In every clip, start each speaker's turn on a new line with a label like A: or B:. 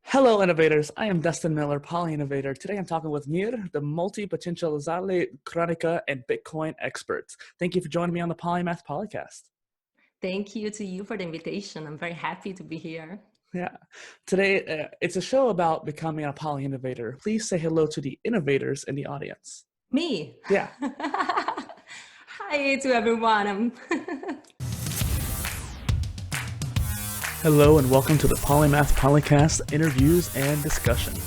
A: Hello, innovators. I am Dustin Miller, PolyInnovator. Today I'm talking with MIR, the Multipotentiale, Cronica, and Bitcoin experts. Thank you for joining me on the Polymath podcast.
B: Thank you to you for the invitation. I'm very happy to be here.
A: Yeah. Today, it's a show about becoming a poly-innovator. Please say hello to the innovators in the audience.
B: Me?
A: Yeah.
B: Hi to everyone.
A: Hello and welcome to the Polymath Polycast interviews and discussions.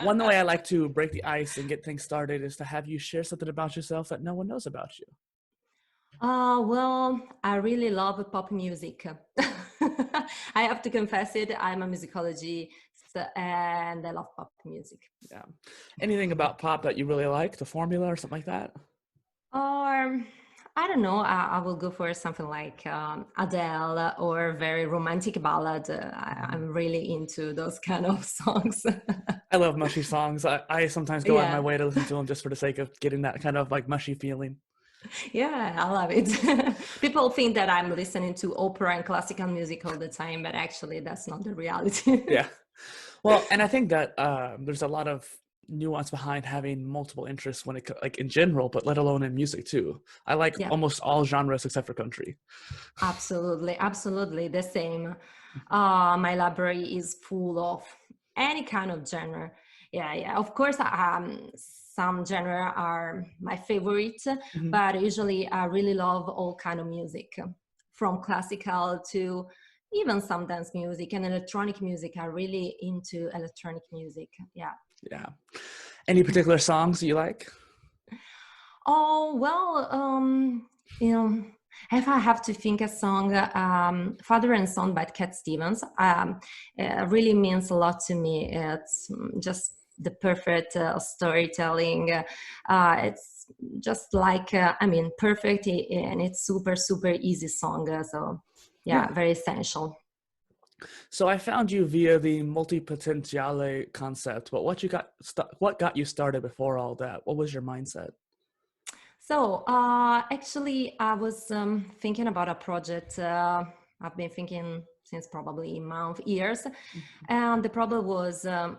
A: One way I like to break the ice and get things started is to have you share something about yourself that no one knows about you.
B: Well, I really love pop music. I have to confess it. I'm a musicologist and I love pop music.
A: Yeah. Anything about pop that you really like, the formula or something like that?
B: Or I don't know. I will go for something like Adele or very romantic ballad. I'm really into those kind of songs.
A: I love mushy songs. I sometimes go out of my
B: Yeah.
A: way to listen to them just for the sake of getting that kind of like mushy feeling.
B: Yeah, I love it. People think that I'm listening to opera and classical music all the time, but actually that's not the reality.
A: Yeah. Well, and I think that there's a lot of nuance behind having multiple interests when it like in general, but let alone in music too. I like
B: Yeah,
A: almost all genres except for country.
B: absolutely the same. My library is full of any kind of genre. Yeah. Of course, some genre are my favorite,
A: Mhm.
B: but usually I really love all kind of music, from classical to even some dance music and electronic music. I'm really into electronic music. Yeah.
A: Yeah. Any particular songs you like?
B: Oh, well, you know, if I have to think a song, Father and Son by Cat Stevens, really means a lot to me. It's just the perfect storytelling. It's just like, perfect, and it's super easy song. So
A: Yeah.
B: yeah, very essential.
A: So I found you via the Multipotentiale concept, but what got you started before all that? What was your mindset?
B: So actually, I was thinking about a project. I've been thinking since probably years, and the problem was, oh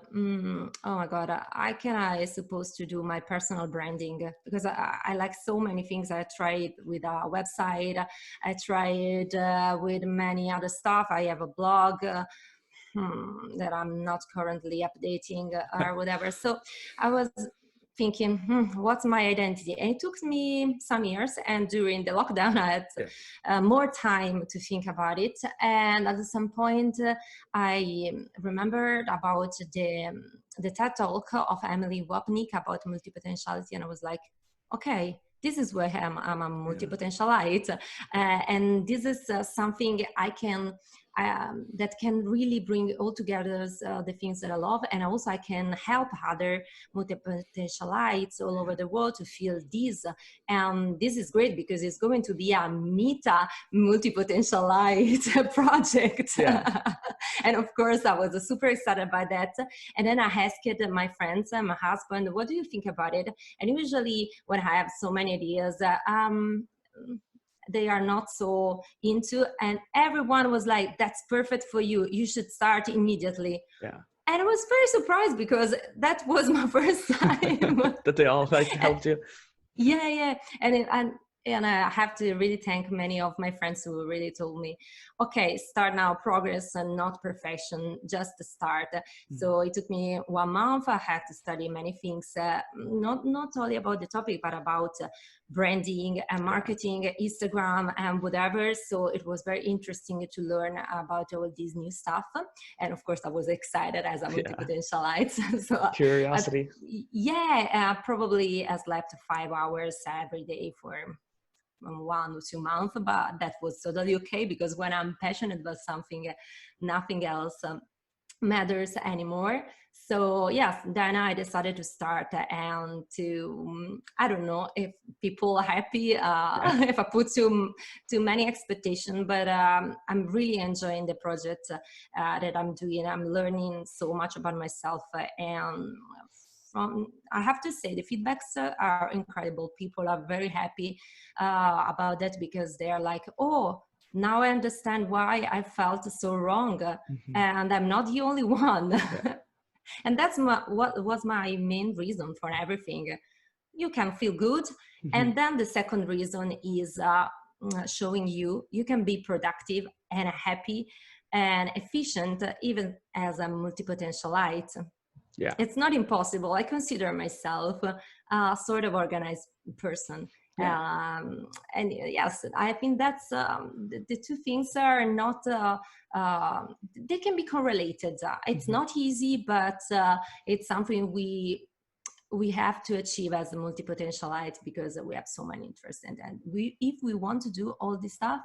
B: my God, I supposed to do my personal branding because I like so many things. I tried with a website, I tried with many other stuff. I have a blog. That I'm not currently updating or whatever. So I was thinking, what's my identity? And it took me some years. And during the lockdown, I had
A: Yeah.
B: more time to think about it. And at some point, I remembered about the TED Talk of Emily Wapnick about multipotentiality. And I was like, okay, this is where I am. I'm a multipotentialite. And this is something I can that can really bring all together the things that I love, and also I can help other multipotentialites all over the world to feel this. And this is great because it's going to be a meta multipotentialite project.
A: Yeah.
B: And of course, I was super excited by that. And then I asked my friends and my husband, "What do you think about it?" And usually, when I have so many ideas, they are not so into, and everyone was like, that's perfect for you, you should start immediately.
A: Yeah.
B: And I was very surprised because that was my first time.
A: That they all like helped you.
B: Yeah. And I have to really thank many of my friends who really told me, okay, start now, progress and not perfection, just to start. So it took me 1 month. I had to study many things, not only about the topic, but about branding and marketing, Instagram and whatever. So it was very interesting to learn about all this new stuff. And of course, I was excited as a multipotentialite. So
A: Curiosity.
B: probably I slept 5 hours every day for 1 or 2 months, but that was totally okay because when I'm passionate about something, nothing else matters anymore. So yes, then I decided to start and to I don't know if people are happy if I put too many expectations, but I'm really enjoying the project that I'm doing. I'm learning so much about myself, and I have to say the feedbacks are incredible. People are very happy about that because they are like, oh, now I understand why I felt so wrong, and I'm not the only one.
A: Yeah.
B: And that's what was my main reason for everything. You can feel good. And then the second reason is showing you can be productive and happy and efficient even as a multipotentialite.
A: Yeah.
B: It's not impossible. I consider myself a sort of organized person.
A: Yeah.
B: And yes, I think that's the two things are not, they can be correlated. It's not easy, but it's something we have to achieve as a multipotentialite because we have so many interests. And if we want to do all this stuff,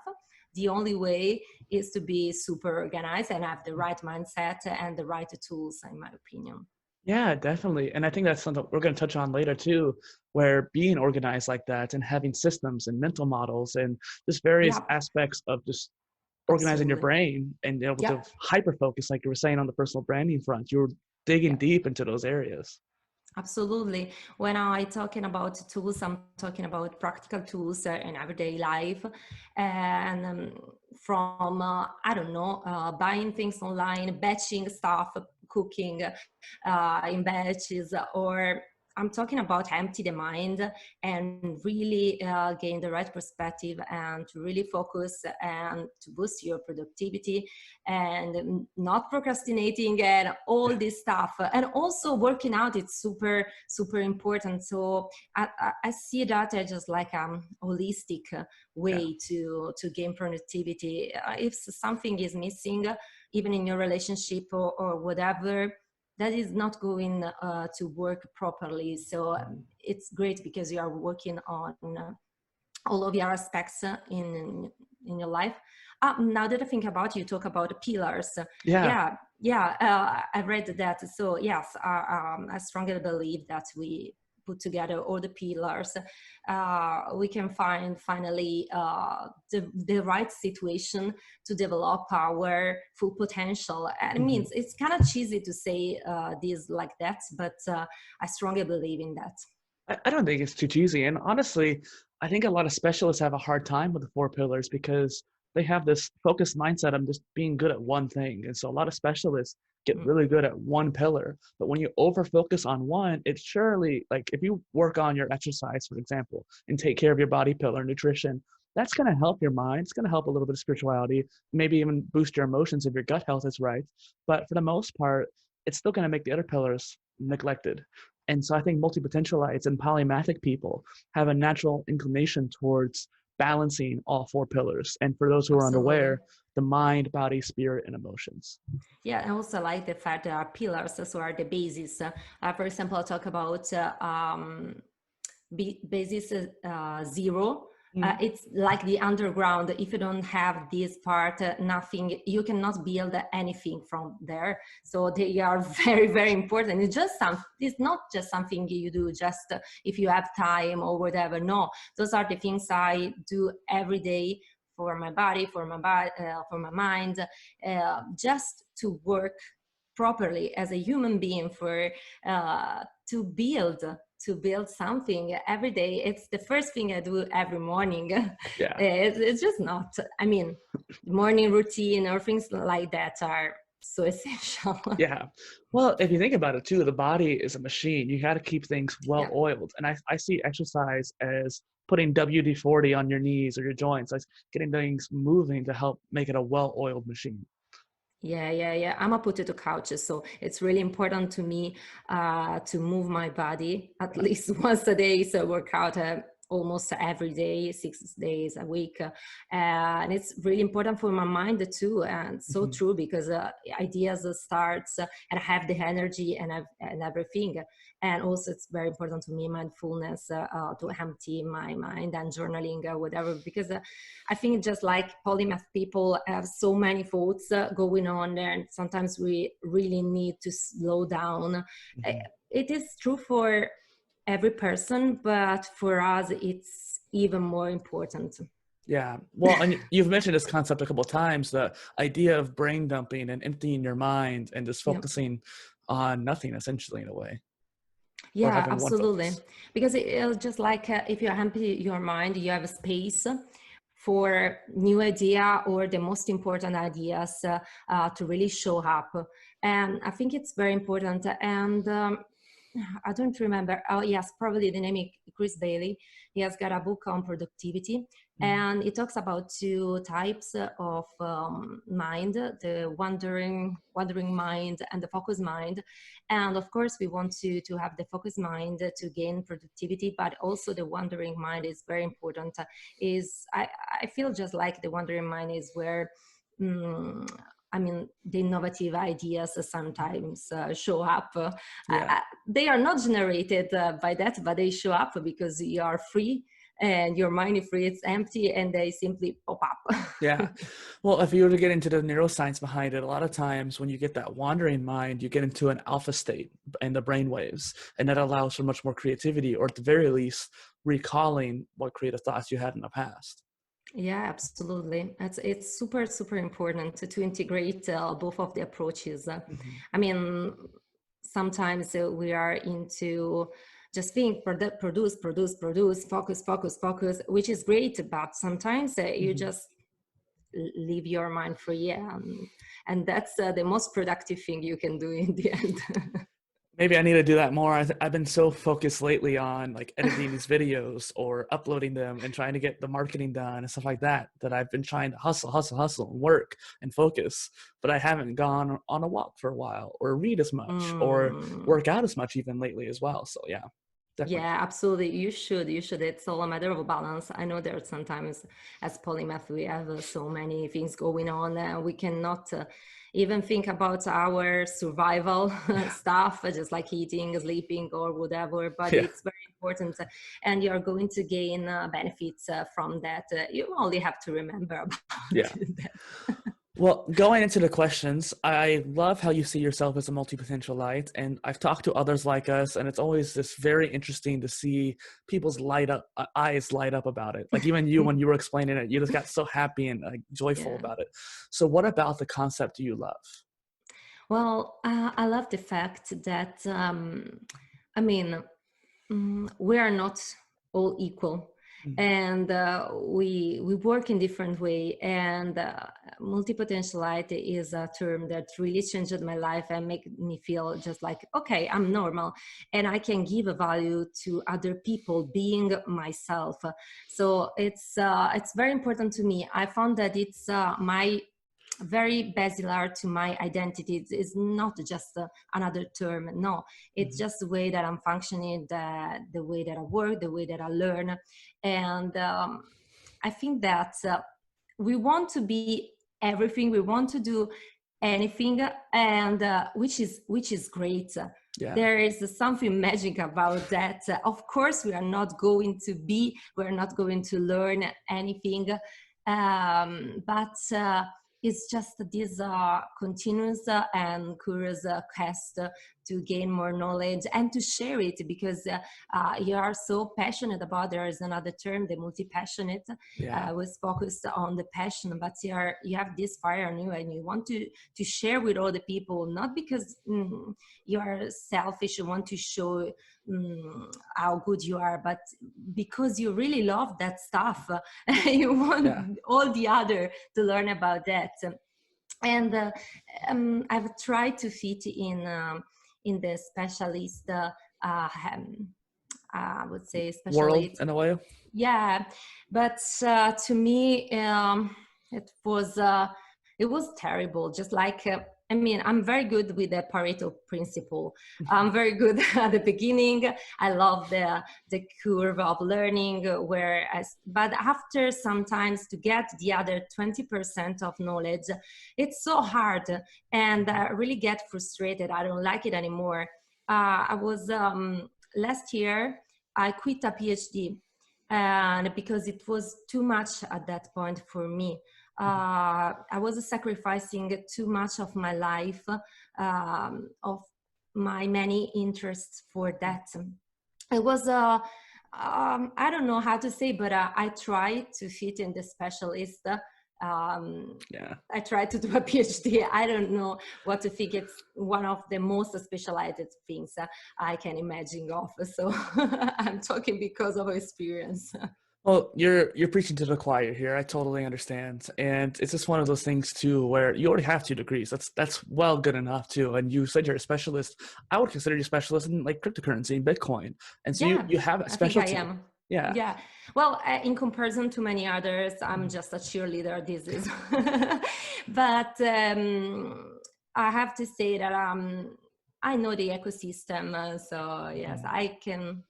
B: the only way is to be super organized and have the right mindset and the right tools, in my opinion.
A: Yeah, definitely. And I think that's something we're going to touch on later too, where being organized like that and having systems and mental models and just various
B: Yeah,
A: aspects of just organizing your
B: absolutely.
A: brain and able
B: Yeah.
A: to hyper focus, like you were saying on the personal branding front, you were digging
B: Yeah.
A: deep into those areas.
B: Absolutely. When I talking about tools, I'm talking about practical tools in everyday life, and from I don't know, buying things online, batching stuff, cooking in batches, or I'm talking about empty the mind and really gain the right perspective and to really focus and to boost your productivity and not procrastinating and all this stuff. And also working out, it's super, super important. So I see that as just like a holistic
A: Yeah.
B: way to gain productivity. If something is missing, even in your relationship or whatever, that is not going to work properly. So it's great because you are working on all of your aspects in your life. Now that I think about, you talk about the pillars.
A: Yeah.
B: I read that. So yes, I strongly believe that we put together all the pillars, we can find finally the right situation to develop our full potential. And it means it's kind of cheesy to say this like that, but I strongly believe in that.
A: I don't think it's too cheesy. And honestly, I think a lot of specialists have a hard time with the four pillars because they have this focused mindset of just being good at one thing. And so a lot of specialists get really good at one pillar. But when you over focus on one, it's surely like if you work on your exercise, for example, and take care of your body pillar, nutrition, that's going to help your mind. It's going to help a little bit of spirituality, maybe even boost your emotions if your gut health is right. But for the most part, it's still going to make the other pillars neglected. And so I think multipotentialites and polymathic people have a natural inclination towards balancing all four pillars. And for those who are
B: Absolutely.
A: unaware, the mind, body, spirit, and emotions.
B: Yeah, I also like the fact there are pillars, so are the bases. For example, I'll talk about basis zero. It's like the underground. If you don't have this part, nothing, you cannot build anything from there. So they are very, very important. It's not just something you do just if you have time or whatever. No, those are the things I do every day for my body, for my mind, just to work properly as a human being, for to build something every day. It's the first thing I do every morning.
A: Yeah.
B: It's just not, I mean, morning routine or things like that are so essential.
A: Yeah. Well, if you think about it too, the body is a machine. You got to keep things well oiled. And I see exercise as putting WD-40 on your knees or your joints, like getting things moving to help make it a well-oiled machine.
B: Yeah. I'm a potato couch, so it's really important to me to move my body at least once a day. So I work out almost every day, 6 days a week, and it's really important for my mind too. And so true, because ideas starts and I have the energy and everything. And also it's very important to me, mindfulness, to empty my mind, and journaling, whatever, because I think just like Polymath people have so many thoughts going on there, and sometimes we really need to slow down. It is true for every person, but for us, it's even more important.
A: Yeah. Well, and you've mentioned this concept a couple of times, the idea of brain dumping and emptying your mind and just focusing on nothing, essentially, in a way. Or
B: Yeah,
A: having one
B: absolutely.
A: focus.
B: Because it's just like if you empty your mind, you have a space for new idea or the most important ideas to really show up. And I think it's very important. And I don't remember. Oh, yes, probably the name is Chris Bailey. He has got a book on productivity, and it talks about two types of mind: the wandering mind and the focused mind. And of course, we want to have the focused mind to gain productivity, but also the wandering mind is very important. I feel just like the wandering mind is where. I mean, the innovative ideas sometimes show up.
A: Yeah.
B: They are not generated by that, but they show up because you are free and your mind is free, it's empty, and they simply pop up.
A: Yeah. Well, if you were to get into the neuroscience behind it, a lot of times when you get that wandering mind, you get into an alpha state in the brain waves, and that allows for much more creativity, or at the very least, recalling what creative thoughts you had in the past.
B: Yeah, absolutely. It's super, super important to integrate both of the approaches. I mean, sometimes we are into just being produce, focus, which is great, but sometimes you just leave your mind free, and that's the most productive thing you can do in the end.
A: Maybe I need to do that more. I've been so focused lately on like editing these videos or uploading them and trying to get the marketing done and stuff like that, that I've been trying to hustle and work and focus, but I haven't gone on a walk for a while or read as much or work out as much even lately as well. So yeah, definitely.
B: Yeah, absolutely. You should. It's all a matter of a balance. I know there are sometimes as Polymath, we have so many things going on and we cannot even think about our survival stuff, just like eating, sleeping or whatever, but
A: Yeah.
B: it's very important and you're going to gain benefits from that. You only have to remember about that.
A: Well, going into the questions, I love how you see yourself as a multi-potentialite, and I've talked to others like us, and it's always just very interesting to see people's eyes light up about it. Like even you, when you were explaining it, you just got so happy and joyful about it. So what about the concept do you love?
B: Well, I love the fact that, I mean, we are not all equal, and we work in different way, and multipotentiality is a term that really changed my life and make me feel just like, okay, I'm normal and I can give a value to other people being myself. So it's very important to me. I found that it's my very basilar to my identity. It's not just another term. No, it's just the way that I'm functioning, the way that I work, the way that I learn. And I think that we want to be everything. We want to do anything, and which is great.
A: Yeah.
B: There is something magic about that. Of course, we're not going to learn anything, but it's just this continuous and curious quest to gain more knowledge and to share it, because you are so passionate about. There is another term, the multi-passionate, was focused on the passion, but you have this fire in you and you want to share with other people, not because you are selfish, you want to show how good you are, but because you really love that stuff. You want all the other to learn about that. And I've tried to fit in the specialist, I would say specialist
A: world in a way.
B: Yeah, but to me, it was terrible. Just like I mean, I'm very good with the Pareto principle. I'm very good at the beginning. I love the curve of learning, but after sometimes to get the other 20% of knowledge, it's so hard, and I really get frustrated. I don't like it anymore. I was last year, I quit a PhD, and because it was too much at that point for me. I was sacrificing too much of my life, of my many interests for that. It was, I don't know how to say, but I tried to fit in the specialist. I tried to do a PhD. I don't know what to think. It's one of the most specialized things I can imagine of. So I'm talking because of experience.
A: Well, you're preaching to the choir here. I totally understand, and it's just one of those things too where you already have 2 degrees. That's well good enough too. And you said you're a specialist. I would consider you a specialist in like cryptocurrency and Bitcoin, and so
B: Yeah,
A: you have a
B: I think I
A: specialty.
B: am.
A: Yeah.
B: Yeah. Well, in comparison to many others, I'm just a cheerleader. This is, but I have to say that I know the ecosystem, so yes,
A: Mhm.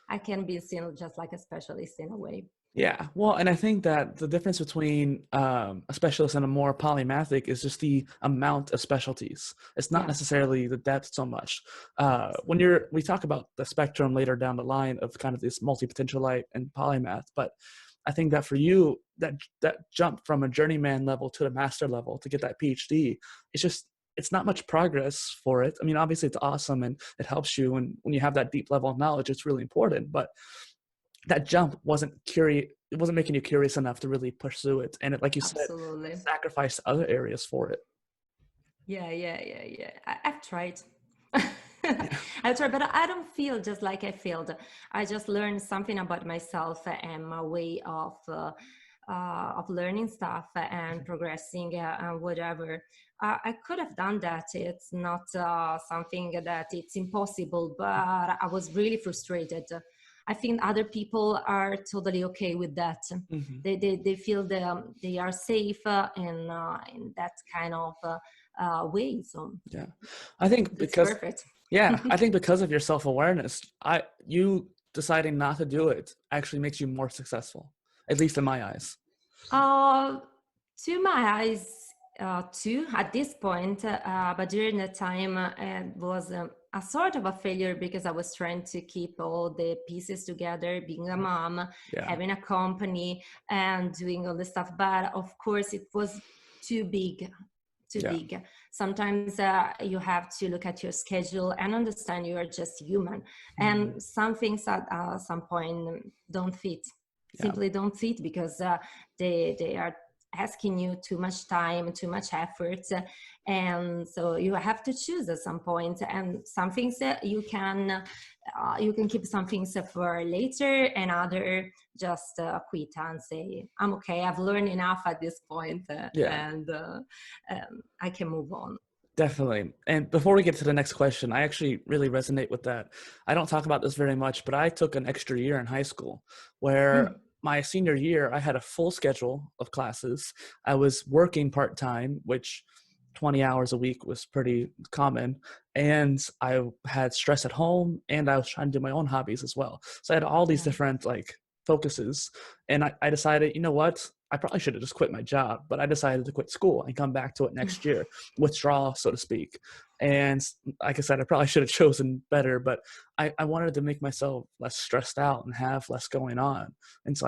B: I can be seen just like a specialist in a way.
A: Yeah, well, and I think that the difference between a specialist and a more polymathic is just the amount of specialties. It's not
B: Yeah.
A: necessarily the depth so much.
B: Yes.
A: When we talk about the spectrum later down the line of kind of this multipotentialite and polymath, but I think that for you, that jump from a journeyman level to the master level to get that PhD, it's not much progress for it. I mean, obviously it's awesome and it helps you, and when you have that deep level of knowledge, it's really important, but that jump it wasn't making you curious enough to really pursue it, and like you said,
B: Absolutely.
A: sacrifice other areas for it.
B: Yeah. I've tried.
A: Yeah.
B: I've tried, but I don't feel just like I failed. I just learned something about myself and my way of learning stuff and progressing and whatever. I could have done that. It's not something that it's impossible, but I was really frustrated. I think other people are totally okay with that.
A: Hmm.
B: They feel they are safe in that kind of way. So
A: Yeah, I think
B: it's
A: because
B: perfect.
A: I think because of your self-awareness, you deciding not to do it actually makes you more successful, at least in my eyes.
B: Uh, to my eyes, too, at this point, but during that time, it was a sort of a failure because I was trying to keep all the pieces together, being a mom,
A: Yeah.
B: having a company, and doing all the stuff. But of course, it was too big. Too
A: Yeah.
B: big. Sometimes you have to look at your schedule and understand you are just human.
A: Mhm.
B: And some things at some point don't fit,
A: Yeah.
B: simply don't fit because they are asking you too much time, too much effort, and so you have to choose at some point. And some things you can keep some things for later, and other just quit and say, I'm okay, I've learned enough at this point,
A: Yeah.
B: and I can move on.
A: Definitely. And before we get to the next question, I actually really resonate with that. I don't talk about this very much, but I took an extra year in high school where
B: Mm.
A: my senior year, I had a full schedule of classes. I was working part time, which 20 hours a week was pretty common. And I had stress at home and I was trying to do my own hobbies as well. So I had all these
B: Yeah.
A: different like focuses. And I decided, you know what? I probably should have just quit my job, but I decided to quit school and come back to it next year, withdraw, so to speak. And like I said, I probably should have chosen better, but I wanted to make myself less stressed out and have less going on. And so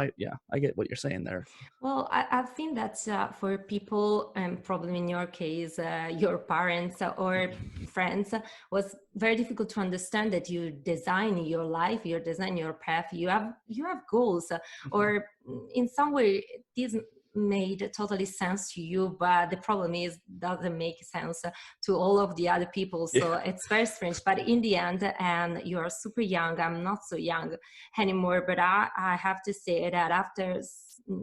A: I get what you're saying there.
B: Well, I think that for people, and probably in your case, your parents or friends, was very difficult to understand that you design your life, you design your path, you have goals,
A: Mhm.
B: or in some way this made totally sense to you, but the problem is doesn't make sense to all of the other people. So
A: Yeah.
B: it's very strange. But in the end, and you are super young, I'm not so young anymore, but I have to say that after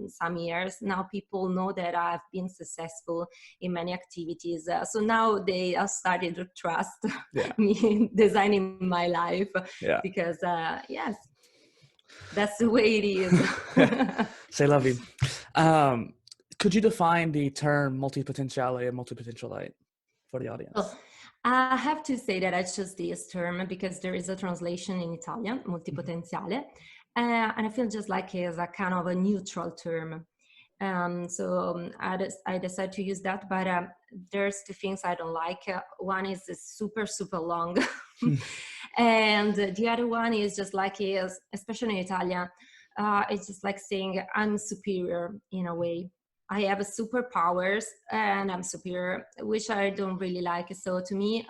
B: some years now, people know that I've been successful in many activities, so now they are starting to trust
A: Yeah.
B: me in designing my life,
A: Yeah.
B: because yes, that's the way it is.
A: Say love you. Um, could you define the term multipotentiale and multipotentialite for the
B: Well,
A: audience?
B: I have to say that I chose this term because there is a translation in Italian,
A: Mhm.
B: multipotenziale, and I feel just like it's a kind of a neutral term. I decided to use that, but there's two things I don't like. One is it's super, super long. And the other one is just like, is, especially in Italian, it's just like saying I'm superior in a way. I have superpowers and I'm superior, which I don't really like. So to me,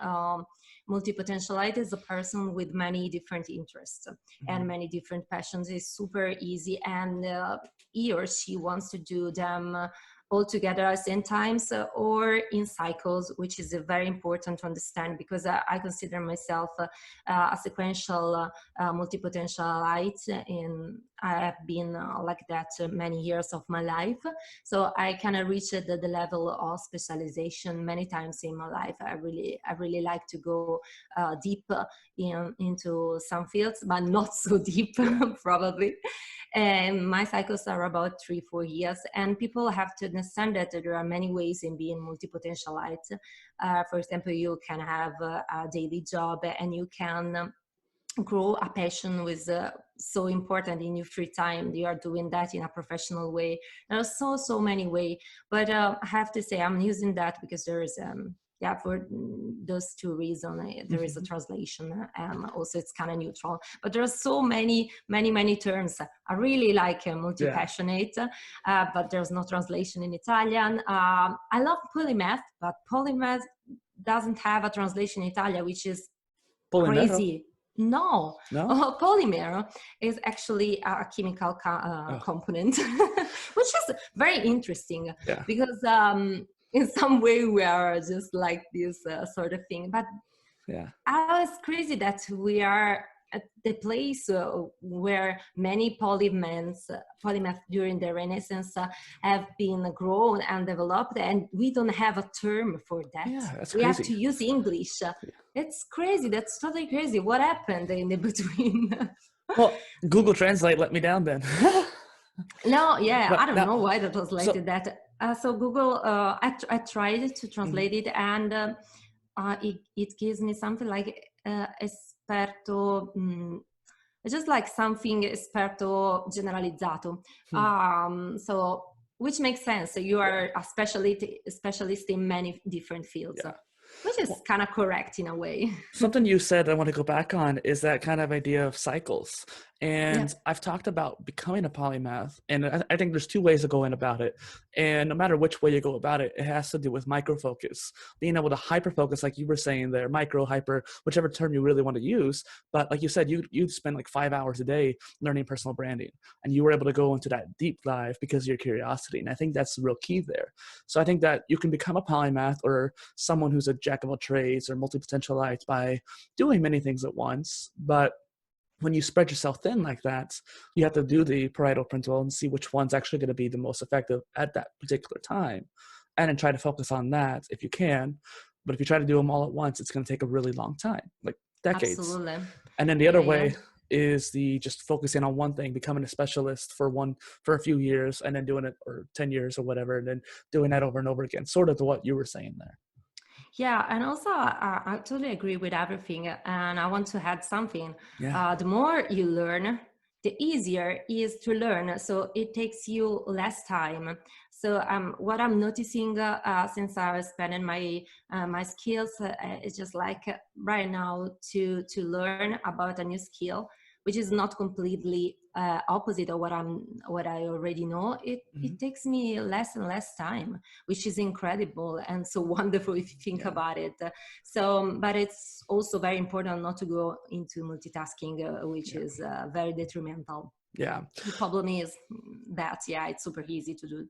B: multipotentialite is a person with many different interests and
A: Mhm.
B: many different passions. Is super easy, and he or she wants to do them all together at the same times or in cycles, which is very important to understand, because I consider myself a sequential multipotentialite, and I have been like that many years of my life. So I kind of reached the level of specialization many times in my life. I really like to go deep into some fields, but not so deep probably. And my cycles are about 3-4 years, and people have to understand that there are many ways in being multipotentialite. For example, you can have a daily job, and you can grow a passion with so important in your free time. You are doing that in a professional way. There are so many ways, but I have to say I'm using that because there is yeah, for those two reasons, there is a translation, and also it's kind of neutral. But there are so many terms. I really like multi-passionate, but there's no translation in Italian. I love Polymath, but Polymath doesn't have a translation in Italian, which is crazy. No, polymer is actually a chemical component, which is very interesting because in some way we are just like this sort of thing. But I was crazy that we are at the place where many polymaths during the Renaissance have been grown and developed, and we don't have a term for that.
A: That's
B: we
A: crazy.
B: have to use English. It's crazy. That's totally crazy. What happened in the between?
A: Well, Google Translate let me down then.
B: No, I don't know why they translated that. So Google, I tried to translate it, and it gives me something like esperto, just like something esperto generalizzato. So which makes sense. So you are a specialist in many different fields. Which is kind of correct in a way.
A: Something you said I want to go back on is that kind of idea of cycles. And I've talked about becoming a polymath, and I think there's two ways of going about it. And no matter which way you go about it, it has to do with micro-focus, being able to hyper-focus, like you were saying there, micro, hyper, whichever term you really want to use. But like you said, you spend like 5 hours a day learning personal branding, and you were able to go into that deep dive because of your curiosity. And I think that's the real key there. So I think that you can become a polymath or someone who's a jack of all trades or multipotentialite by doing many things at once. But when you spread yourself thin like that, you have to do the Pareto principle and see which one's actually going to be the most effective at that particular time, and then try to focus on that if you can. But if you try to do them all at once, it's going to take a really long time, like decades.
B: Absolutely.
A: And then the other way is the just focusing on one thing, becoming a specialist for a few years, and then doing it, or 10 years or whatever, and then doing that over and over again, sort of what you were saying there.
B: Yeah, and also I totally agree with everything, and I want to add something. The more you learn, the easier it is to learn, so it takes you less time. So what I'm noticing since I was spending my skills is just like right now to learn about a new skill, which is not completely opposite of what I already know. It takes me less and less time, which is incredible and so wonderful if you think about it. So, but it's also very important not to go into multitasking, which is very detrimental. The problem is that it's super easy to do.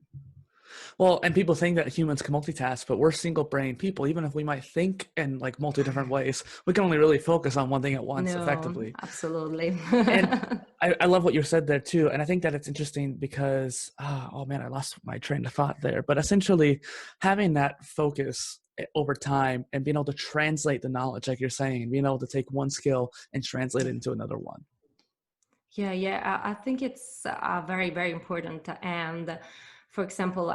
A: Well, and people think that humans can multitask, but we're single-brain people. Even if we might think in like different ways, we can only really focus on one thing at once effectively.
B: Absolutely.
A: And I love what you said there too. And I think that it's interesting because, oh man, I lost my train of thought there. But essentially having that focus over time and being able to translate the knowledge, like you're saying, being able to take one skill and translate it into another one.
B: I think it's very, very important. And for example,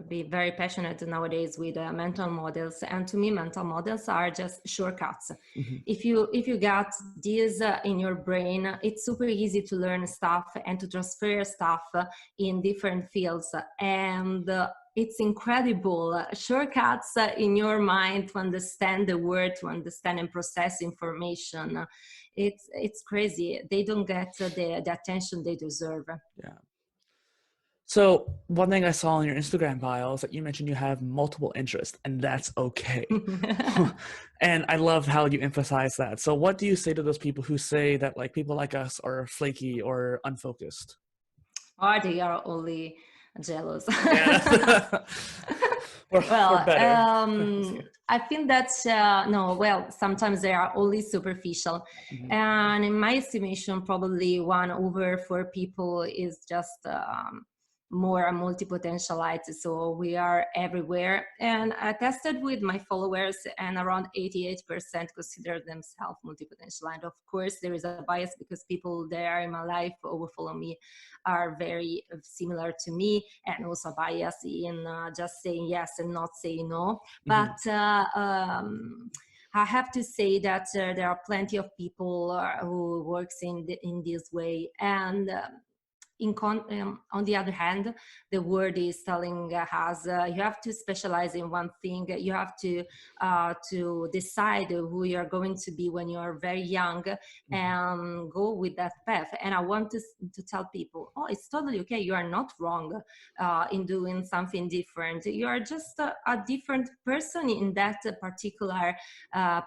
B: be very passionate nowadays with mental models, and to me, mental models are just shortcuts. If you got this in your brain, it's super easy to learn stuff and to transfer stuff in different fields, and it's incredible. Shortcuts in your mind to understand the word, to understand and process information. It's crazy. They don't get the attention they deserve.
A: So one thing I saw on your Instagram bio is that you mentioned you have multiple interests, and that's okay. And I love how you emphasize that. So what do you say to those people who say that like people like us are flaky or unfocused?
B: Or they are only jealous.
A: Yeah. we're
B: Well,
A: better.
B: I think that no, well, sometimes they are only superficial,
A: Mhm.
B: and in my estimation, probably 1/4 people is just more a multi-potentialite. So we are everywhere, and I tested with my followers, and around 88% consider themselves multi-potentialite. Of course, there is a bias because people there in my life who follow me are very similar to me, and also bias in just saying yes and not saying no. But I have to say that there are plenty of people who works in this way, and on the other hand, the word is telling us you have to specialize in one thing. You have to decide who you're going to be when you're very young, and go with that path. And I want to tell people, oh, it's totally okay. You are not wrong in doing something different. You are just a different person in that particular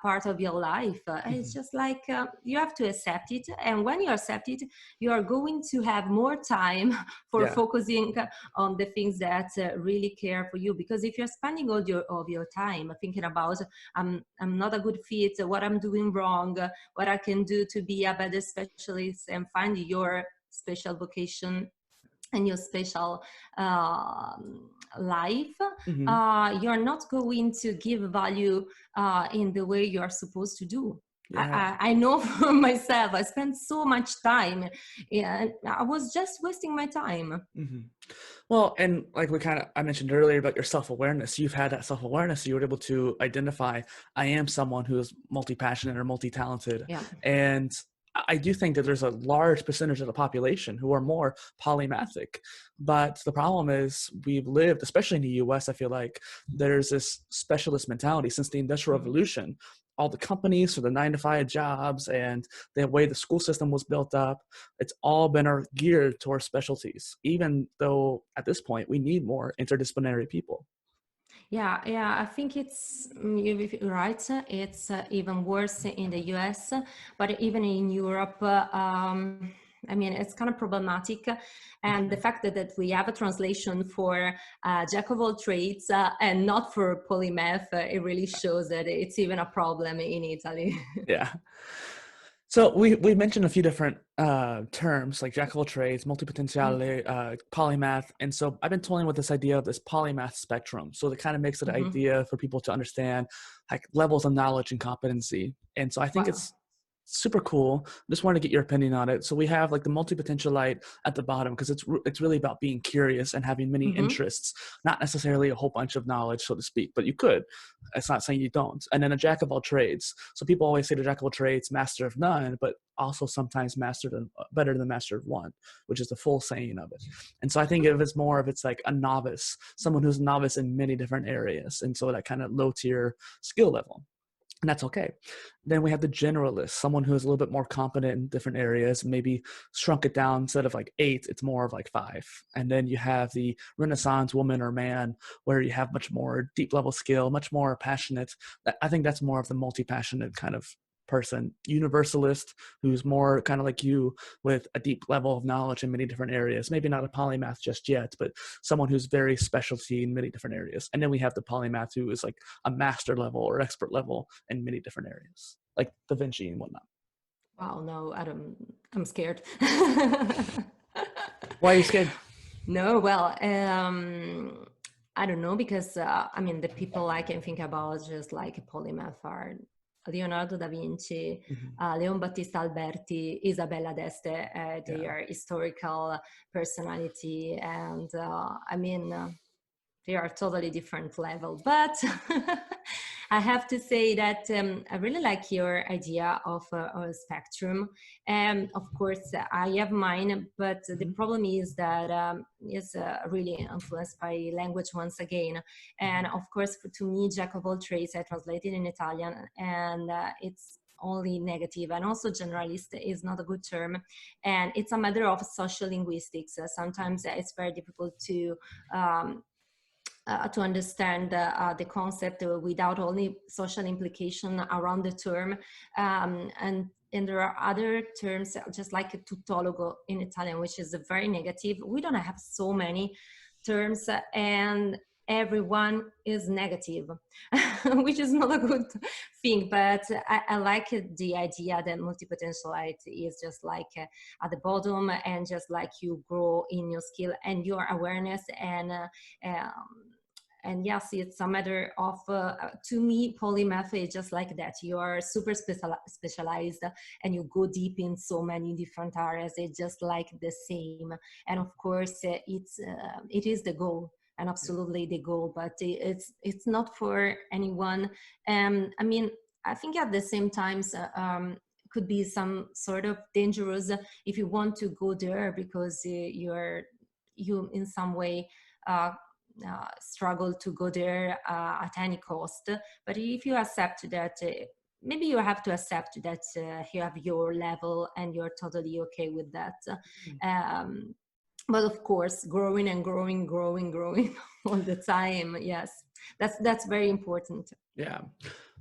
B: part of your life. It's just like you have to accept it. And when you accept it, you are going to have more time for focusing on the things that really care for you. Because if you're spending all your time thinking about I'm not a good fit, what I'm doing wrong, what I can do to be a better specialist and find your special vocation and your special life, you're not going to give value in the way you are supposed to do. I know for myself, I spent so much time and I was just wasting my time.
A: Well, and like I mentioned earlier about your self-awareness, you've had that self-awareness. You were able to identify, I am someone who is multi-passionate or multi-talented.
B: Yeah.
A: And I do think that there's a large percentage of the population who are more polymathic. But the problem is we've lived, especially in the US, I feel like there's this specialist mentality since the Industrial Revolution. All the companies for the 9-to-5 jobs and the way the school system was built up, it's all been geared towards specialties, even though at this point we need more interdisciplinary people.
B: Yeah, I think you're right. It's even worse in the US, but even in Europe, I mean, it's kind of problematic. And the fact that we have a translation for jack of all trades and not for polymath, it really shows that it's even a problem in Italy.
A: Yeah. So we mentioned a few different terms like jack of all trades, multipotentiality, polymath, and so I've been toying with this idea of this polymath spectrum. So that kind of makes it an idea for people to understand like levels of knowledge and competency. And so I think it's super cool. Just wanted to get your opinion on it. So we have like the multipotentialite at the bottom because it's really about being curious and having many interests, not necessarily a whole bunch of knowledge, so to speak, but you could. It's not saying you don't. And then a jack of all trades. So people always say the jack of all trades, master of none, but also sometimes better than master of one, which is the full saying of it. And so I think of it as more of it's like a novice, someone who's a novice in many different areas. And so that kind of low tier skill level. And that's okay. Then we have the generalist, someone who is a little bit more competent in different areas, maybe shrunk it down instead of like 8, it's more of like 5. And then you have the Renaissance woman or man, where you have much more deep level skill, much more passionate. I think that's more of the multi-passionate kind of person. Universalist, who's more kind of like you with a deep level of knowledge in many different areas. Maybe not a polymath just yet, but someone who's very specialty in many different areas. And then we have the polymath who is like a master level or expert level in many different areas, like Da Vinci and whatnot.
B: Wow, no, I'm scared.
A: Why are you scared?
B: No, well, I don't know, because I mean, the people I can think about just like polymath are Leonardo da Vinci, Leon Battista Alberti, Isabella d'Este, they are historical personality, and I mean, they are totally different level. But I have to say that I really like your idea of a spectrum. And of course, I have mine, but the problem is that it's really influenced by language once again. And of course, to me, jack of all trades, I translated in Italian, and it's only negative. And also generalist is not a good term, and it's a matter of social linguistics. Sometimes it's very difficult to understand the concept without only social implication around the term. And there are other terms, just like tautologo in Italian, which is very negative. We don't have so many terms, and everyone is negative, which is not a good thing. But I like the idea that multipotentialite is just like at the bottom, and just like you grow in your skill and your awareness, and yes, it's a matter of, to me, Polymath is just like that. You are super specialized and you go deep in so many different areas. It's just like the same. And of course, it is the goal, and absolutely the goal, but it's not for anyone. I mean, I think at the same times, could be some sort of dangerous if you want to go there, because you in some way struggle to go there at any cost. But if you accept that, maybe you have to accept that you have your level and you're totally okay with that. But of course, growing and growing all the time. Yes, that's very important.
A: Yeah.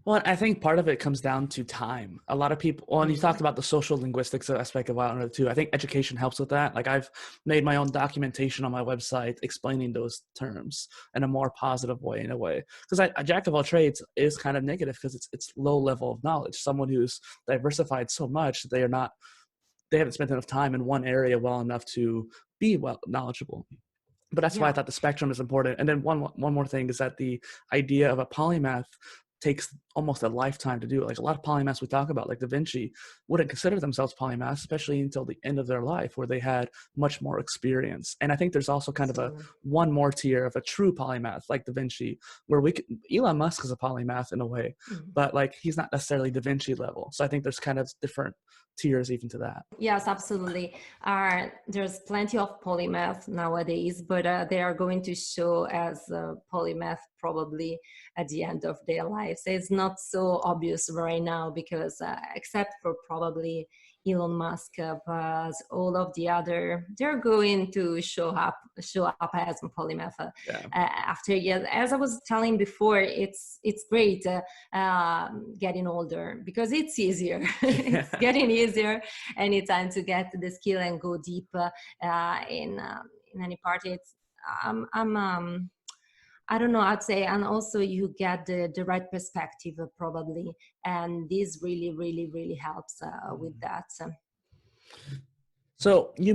A: Well, I think part of it comes down to time. A lot of people, well, and you talked about the social linguistics aspect of it too. I think education helps with that. Like, I've made my own documentation on my website explaining those terms in a more positive way, in a way. Because a jack of all trades is kind of negative, because it's low level of knowledge. Someone who's diversified so much, they haven't spent enough time in one area well enough to be well knowledgeable. But that's why I thought the spectrum is important. And then one more thing is that the idea of a polymath takes almost a lifetime to do it. Like, a lot of polymaths we talk about, like Da Vinci, wouldn't consider themselves polymaths, especially until the end of their life, where they had much more experience. And I think there's also kind of a one more tier of a true polymath, like Da Vinci, where Elon Musk is a polymath in a way, but like, he's not necessarily Da Vinci level. So I think there's kind of different tiers even to that.
B: Yes, absolutely. There's plenty of polymath nowadays, but they are going to show as polymath probably at the end of their lives. It's not so obvious right now, because except for probably Elon Musk, but all of the other, they're going to show up as a polymath after years. As I was telling before, it's great getting older, because it's easier. It's getting easier anytime to get the skill and go deep in any part. It's I don't know, I'd say, and also you get the right perspective probably, and this really helps with that.
A: So you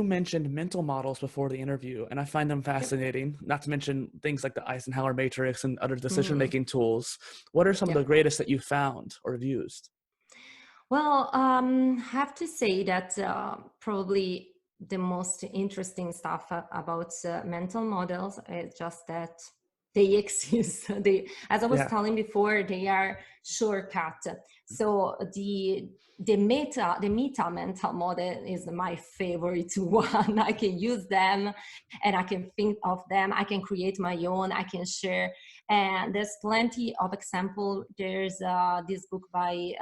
A: mentioned mental models before the interview, and I find them fascinating. Not to mention things like the Eisenhower matrix and other decision-making tools. What are some of the greatest that you found or have used?
B: Well, have to say that probably the most interesting stuff about mental models is just that they exist. As I was telling before, they are shortcut. So the meta mental model is my favorite one. I can use them, and I can think of them. I can create my own. I can share, and there's plenty of example. There's this book by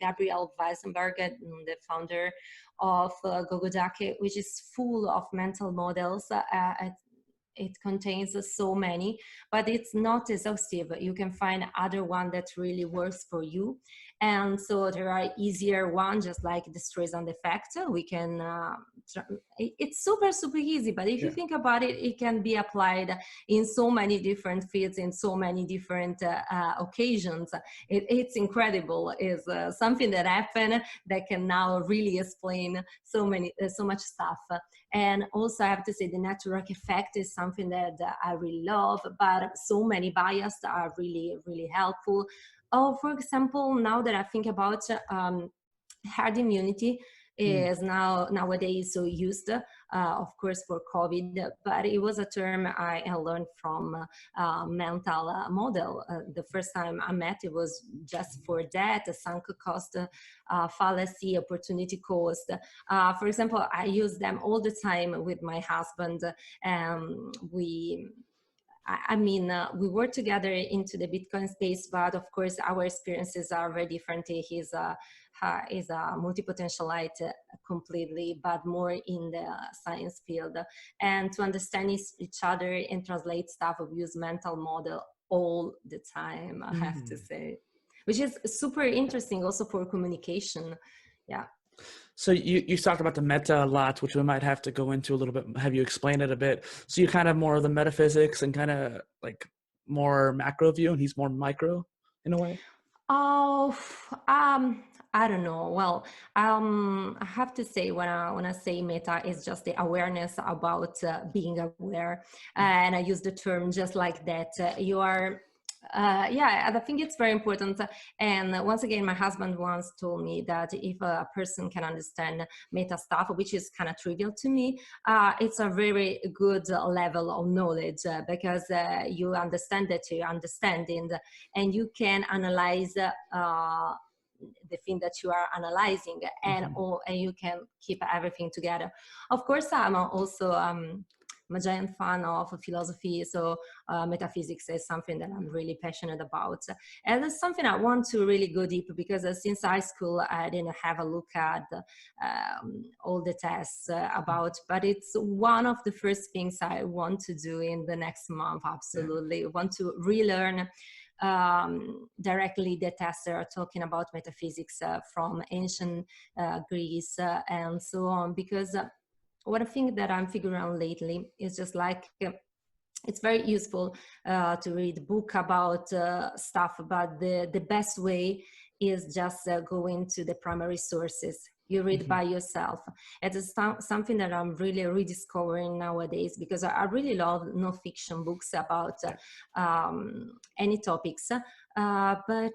B: Gabriel Weisenberg, the founder of Gogodake, which is full of mental models. It contains so many, but it's not exhaustive. You can find other one that really works for you. And so there are easier ones, just like the stress and effect. We can, it's super easy, but if you think about it, it can be applied in so many different fields, in so many different occasions. It's incredible. It's something that happened that can now really explain so much stuff. And also I have to say the network effect is something that I really love, but so many biases are really helpful. Oh, for example, now that I think about herd immunity is nowadays so used, of course, for COVID, but it was a term I learned from mental model. The first time I met, it was just for that, a sunk cost fallacy, opportunity cost. For example, I use them all the time with my husband. We work together into the Bitcoin space, but of course our experiences are very different. He's a multipotentialite completely, but more in the science field. And to understand each other and translate stuff, we use mental model all the time, I have to say, which is super interesting also for communication. Yeah.
A: So you talked about the meta a lot, which we might have to go into a little bit, have you explain it a bit. So you're kind of more of the metaphysics and kind of like more macro view, and he's more micro in a way.
B: Oh, I don't know. Well, I have to say when I say meta, it's just the awareness about being aware, and I use the term just like that. You are. Yeah, I think it's very important. And once again, my husband once told me that if a person can understand meta stuff, which is kind of trivial to me, it's a very good level of knowledge because you understand that you're understanding and you can analyze the thing that you are analyzing and you can keep everything together. Of course, I'm also I'm a giant fan of philosophy, so metaphysics is something that I'm really passionate about, and it's something I want to really go deep because since high school I didn't have a look at all the tests about, but it's one of the first things I want to do in the next month. Absolutely, want to relearn directly the tests that are talking about metaphysics from ancient Greece and so on, because one thing that I'm figuring out lately is just like it's very useful to read a book about stuff, but the best way is just going to the primary sources. You read by yourself. It is something that I'm really rediscovering nowadays because I really love non-fiction books about any topics, but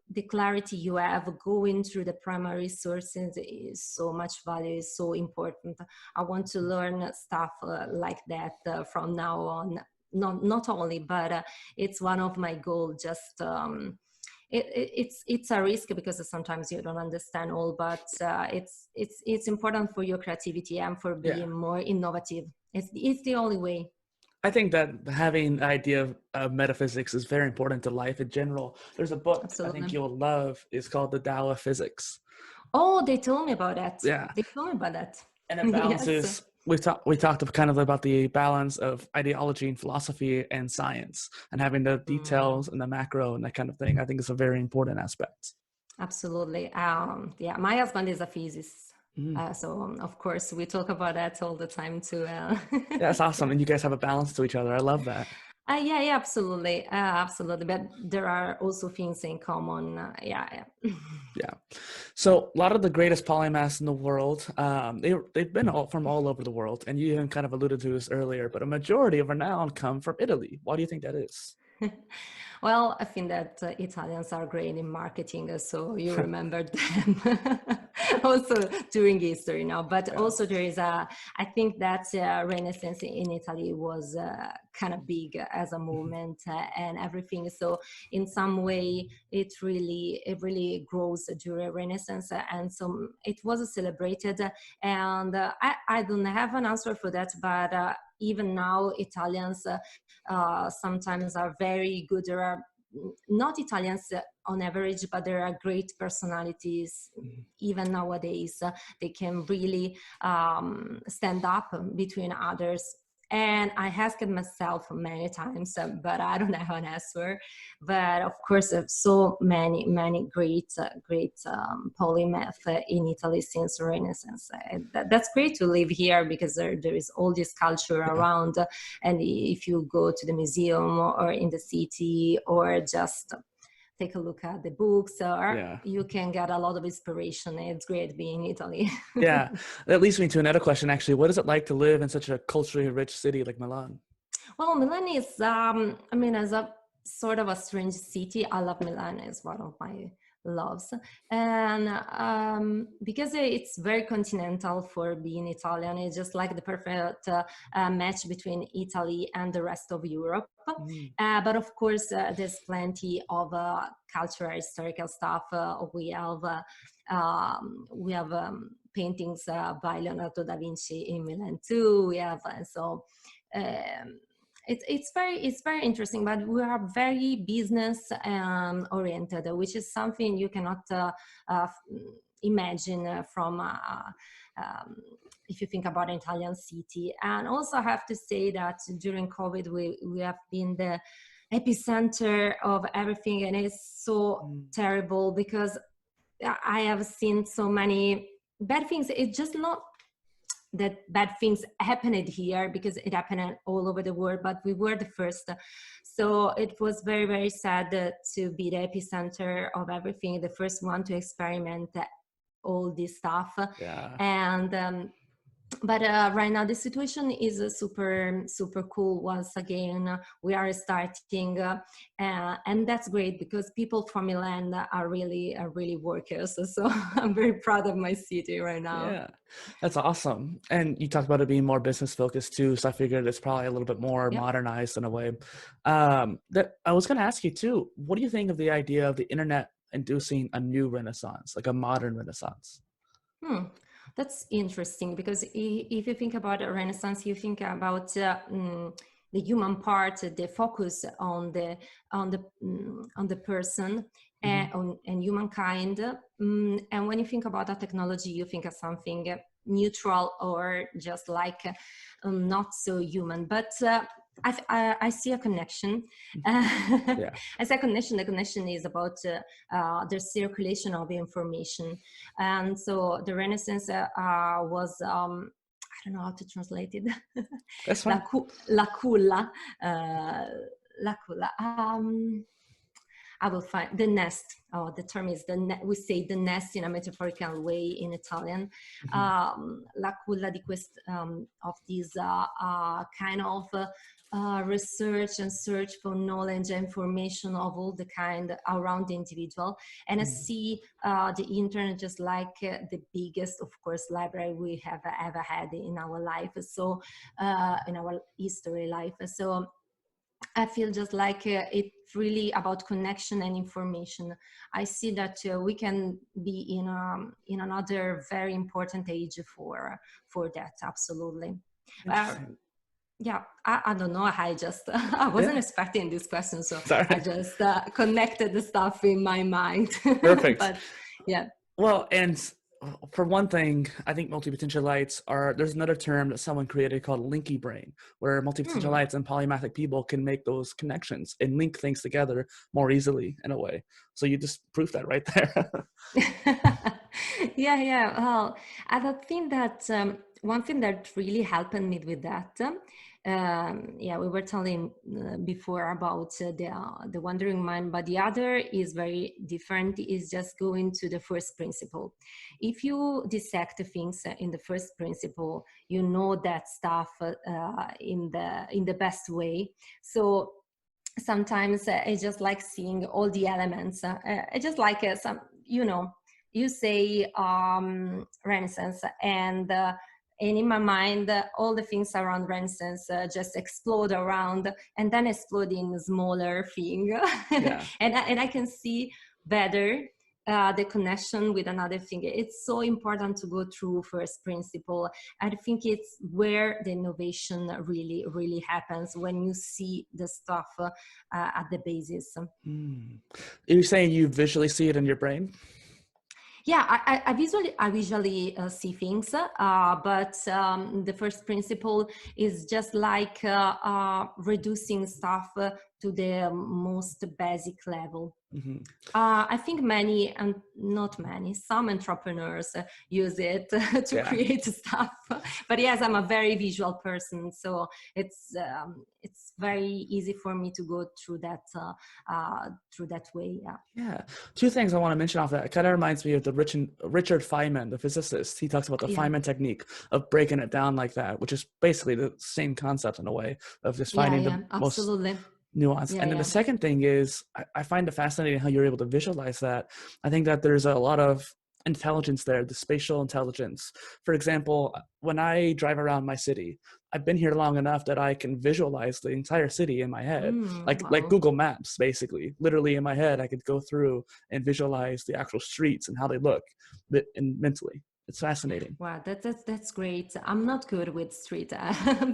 B: the clarity you have going through the primary sources is so much value, is so important. I want to learn stuff like that from now on. Not only, but it's one of my goals. Just it's a risk because sometimes you don't understand all, but it's important for your creativity and for being more innovative. It's the only way.
A: I think that having the idea of metaphysics is very important to life in general. There's a book I think
B: Absolutely.
A: you'll love. It's called The Tao of Physics.
B: Oh, they told me about that.
A: Yeah.
B: They told me about that.
A: And it balances,
B: Yes.
A: we talked kind of about the balance of ideology and philosophy and science and having the details and the macro and that kind of thing. I think it's a very important aspect.
B: Absolutely. Yeah, my husband is a physicist. So of course we talk about that all the time too.
A: Yeah, that's awesome. And you guys have a balance to each other. I love that.
B: Yeah, absolutely. Absolutely. But there are also things in common. Yeah.
A: Yeah. So a lot of the greatest polymaths in the world, they've been from all over the world. And you even kind of alluded to this earlier, but a majority of renown come from Italy. Why do you think that is?
B: Well, I think that Italians are great in marketing, so you remember them also during history now. But also there is I think that Renaissance in Italy was kind of big as a movement and everything. So in some way, it really grows during Renaissance, and so it was celebrated. And I don't have an answer for that, but even now Italians sometimes are very good. There are not Italians on average, but there are great personalities. Even nowadays, they can really stand up between others. And I asked myself many times, but I don't have an answer. But of course, so many great polymath in Italy since Renaissance. That's great to live here because there is all this culture around. And if you go to the museum or in the city or just take a look at the books, or you can get a lot of inspiration. It's great being in Italy.
A: Yeah, that leads me to another question, actually. What is it like to live in such a culturally rich city like Milan?
B: Well, Milan is, I mean, as a sort of a strange city, I love Milan. It's one of my loves. And because it's very continental for being Italian, it's just like the perfect match between Italy and the rest of Europe. But of course, there's plenty of cultural, historical stuff. We have paintings by Leonardo da Vinci in Milan too. We have it's very interesting, but we are very business oriented, which is something you cannot imagine from if you think about an Italian city. And also I have to say that during COVID, we have been the epicenter of everything, and it's so terrible because I have seen so many bad things, it's just not that bad things happened here, because it happened all over the world, but we were the first. So it was very, very sad to be the epicenter of everything, the first one to experiment all this stuff.
A: Yeah.
B: And but right now the situation is super, super cool. Once again, we are starting, and that's great, because people from Milan are really workers. So I'm very proud of my city right now.
A: Yeah, that's awesome. And you talked about it being more business focused too, so I figured it's probably a little bit more
B: Yep.
A: modernized in a way. That I was going to ask you too, what do you think of the idea of the internet inducing a new renaissance, like a modern renaissance?
B: That's interesting, because if you think about a Renaissance, you think about the human part, the focus on the person and humankind. And when you think about a technology, you think of something neutral, or just like not so human. But I see a connection.
A: Yeah.
B: I see a connection. The connection is about the circulation of information. And so the Renaissance was, I don't know how to translate it.
A: That's
B: La,
A: fine.
B: la culla. La culla. I will find the nest. Oh, the term is we say the nest in a metaphorical way in Italian. La culla di of this kind of research and search for knowledge and information of all the kind around the individual. And I see the internet just like the biggest, of course, library we have ever had in our life. So in our history life. So I feel just like it's really about connection and information. I see that we can be in another very important age for that. Absolutely.
A: Interesting.
B: Yeah, I don't know. I wasn't
A: Yeah.
B: expecting this question, so
A: Sorry.
B: I just connected the stuff in my mind.
A: Perfect.
B: But yeah.
A: Well, and for one thing, I think multipotentialites there's another term that someone created called linky brain, where multipotentialites and polymathic people can make those connections and link things together more easily in a way. So you just proved that right there.
B: Yeah. Well, I think that one thing that really helped me with that, we were telling before about the wandering mind, but the other is very different. Is just going to the first principle. If you dissect things in the first principle, you know that stuff in the best way. So sometimes it's just like seeing all the elements. It's just like some, you say Renaissance, and in my mind, all the things around Renaissance just explode around, and then explode in smaller thing.
A: Yeah.
B: and I can see better the connection with another thing. It's so important to go through first principle. I think it's where the innovation really, really happens, when you see the stuff at the basis.
A: You're saying you visually see it in your brain?
B: Yeah, I visually see things, but the first principle is just like reducing stuff to the most basic level. I think many, and not many, some entrepreneurs use it to create stuff. But yes, I'm a very visual person, so it's very easy for me to go through that way. Yeah.
A: Yeah. Two things I want to mention off that. It kind of reminds me of the Richard Feynman, the physicist. He talks about the Feynman technique of breaking it down like that, which is basically the same concept in a way of just finding the most nuance. And then the second thing is, I find it fascinating how you're able to visualize that. I think that there's a lot of intelligence there, the spatial intelligence. For example, when I drive around my city, I've been here long enough that I can visualize the entire city in my head, like Google Maps, basically. Literally in my head, I could go through and visualize the actual streets and how they look, and mentally. It's fascinating.
B: Wow, that's great. I'm not good with street,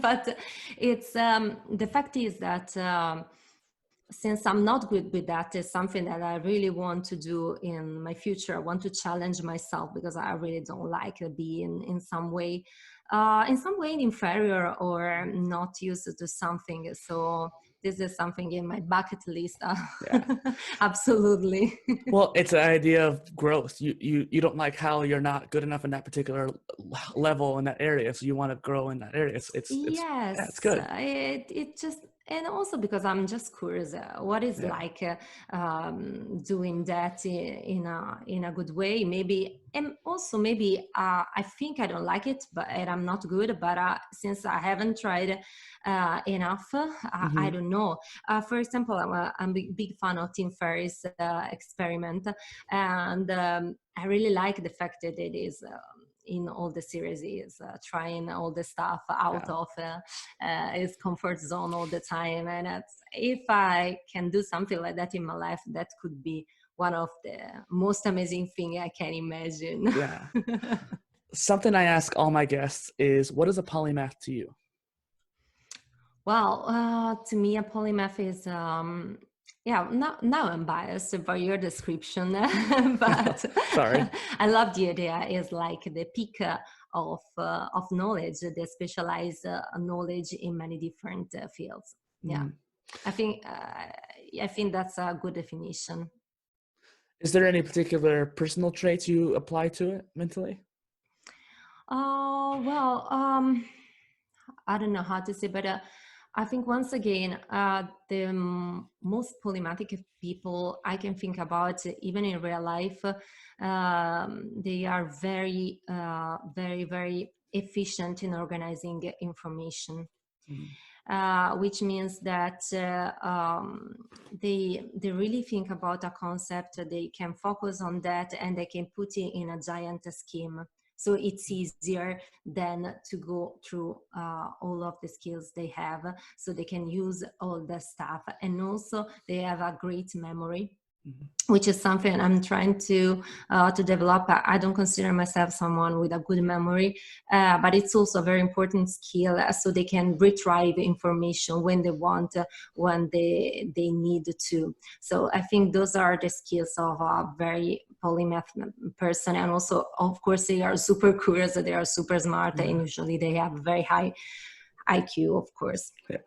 B: but it's the fact is that since I'm not good with that, is something that I really want to do in my future. I want to challenge myself, because I really don't like being in some way inferior or not used to something. So this is something in my bucket list.
A: Yeah.
B: Absolutely.
A: Well, it's an idea of growth. You don't like how you're not good enough in that particular level in that area, so you want to grow in that area. It's yeah, it's
B: Yes,
A: good.
B: it just, and also because I'm just curious, what is
A: Yeah.
B: like doing that in a good way, maybe, and also maybe I think I don't like it, but and I'm not good, but since I haven't tried enough, I
A: Mm-hmm.
B: don't know. For example, I'm a big fan of Tim Ferriss' experiment, and I really like the fact that it is. In all the series is trying all the stuff out
A: Yeah.
B: of his comfort zone all the time, and if I can do something like that in my life, that could be one of the most amazing thing I can imagine.
A: Yeah. Something I ask all my guests is, what is a polymath to you?
B: Well, to me, a polymath is, yeah, now I'm biased by your description, but
A: Sorry.
B: I love the idea. Is like the peak of knowledge, the specialized knowledge in many different fields. Yeah,
A: Mm.
B: I think I think that's a good definition.
A: Is there any particular personal traits you apply to it mentally?
B: Oh, well, I don't know how to say, but I think once again, the most polymatic people I can think about, even in real life, they are very, very efficient in organizing information.
A: Mm.
B: Which means that they really think about a concept, they can focus on that, and they can put it in a giant scheme. So it's easier than to go through all of the skills they have. So they can use all the stuff, and also they have a great memory,
A: Mhm.
B: which is something I'm trying to develop. I don't consider myself someone with a good memory, but it's also a very important skill, so they can retrieve information when they want, when they need to. So I think those are the skills of a very polymath person. And also, of course, they are super curious, they are super smart,
A: Yeah.
B: and usually they have very high IQ, of course.
A: Yeah.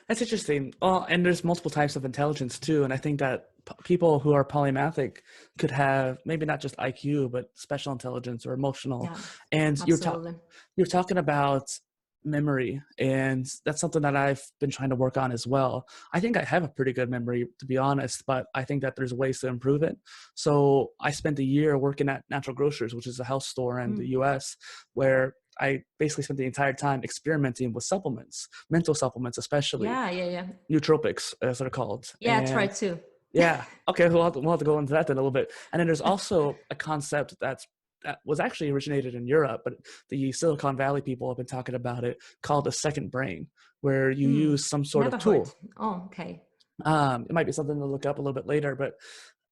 A: That's interesting. Well, and there's multiple types of intelligence too. And I think that people who are polymathic could have maybe not just IQ, but special intelligence or emotional.
B: Yeah,
A: And
B: absolutely.
A: you're talking about memory, and that's something that I've been trying to work on as well. I think I have a pretty good memory, to be honest, but I think that there's ways to improve it. So I spent a year working at Natural Grocers, which is a health store in the US, where I basically spent the entire time experimenting with supplements, mental supplements, especially
B: Yeah.
A: nootropics, as they're called.
B: Yeah, try
A: And
B: to.
A: yeah, okay, we'll have to go into that then a little bit. And then there's also a concept that was actually originated in Europe, but the Silicon Valley people have been talking about it, called a second brain, where you use some sort of
B: Never heard.
A: tool.
B: Oh, okay.
A: It might be something to look up a little bit later, but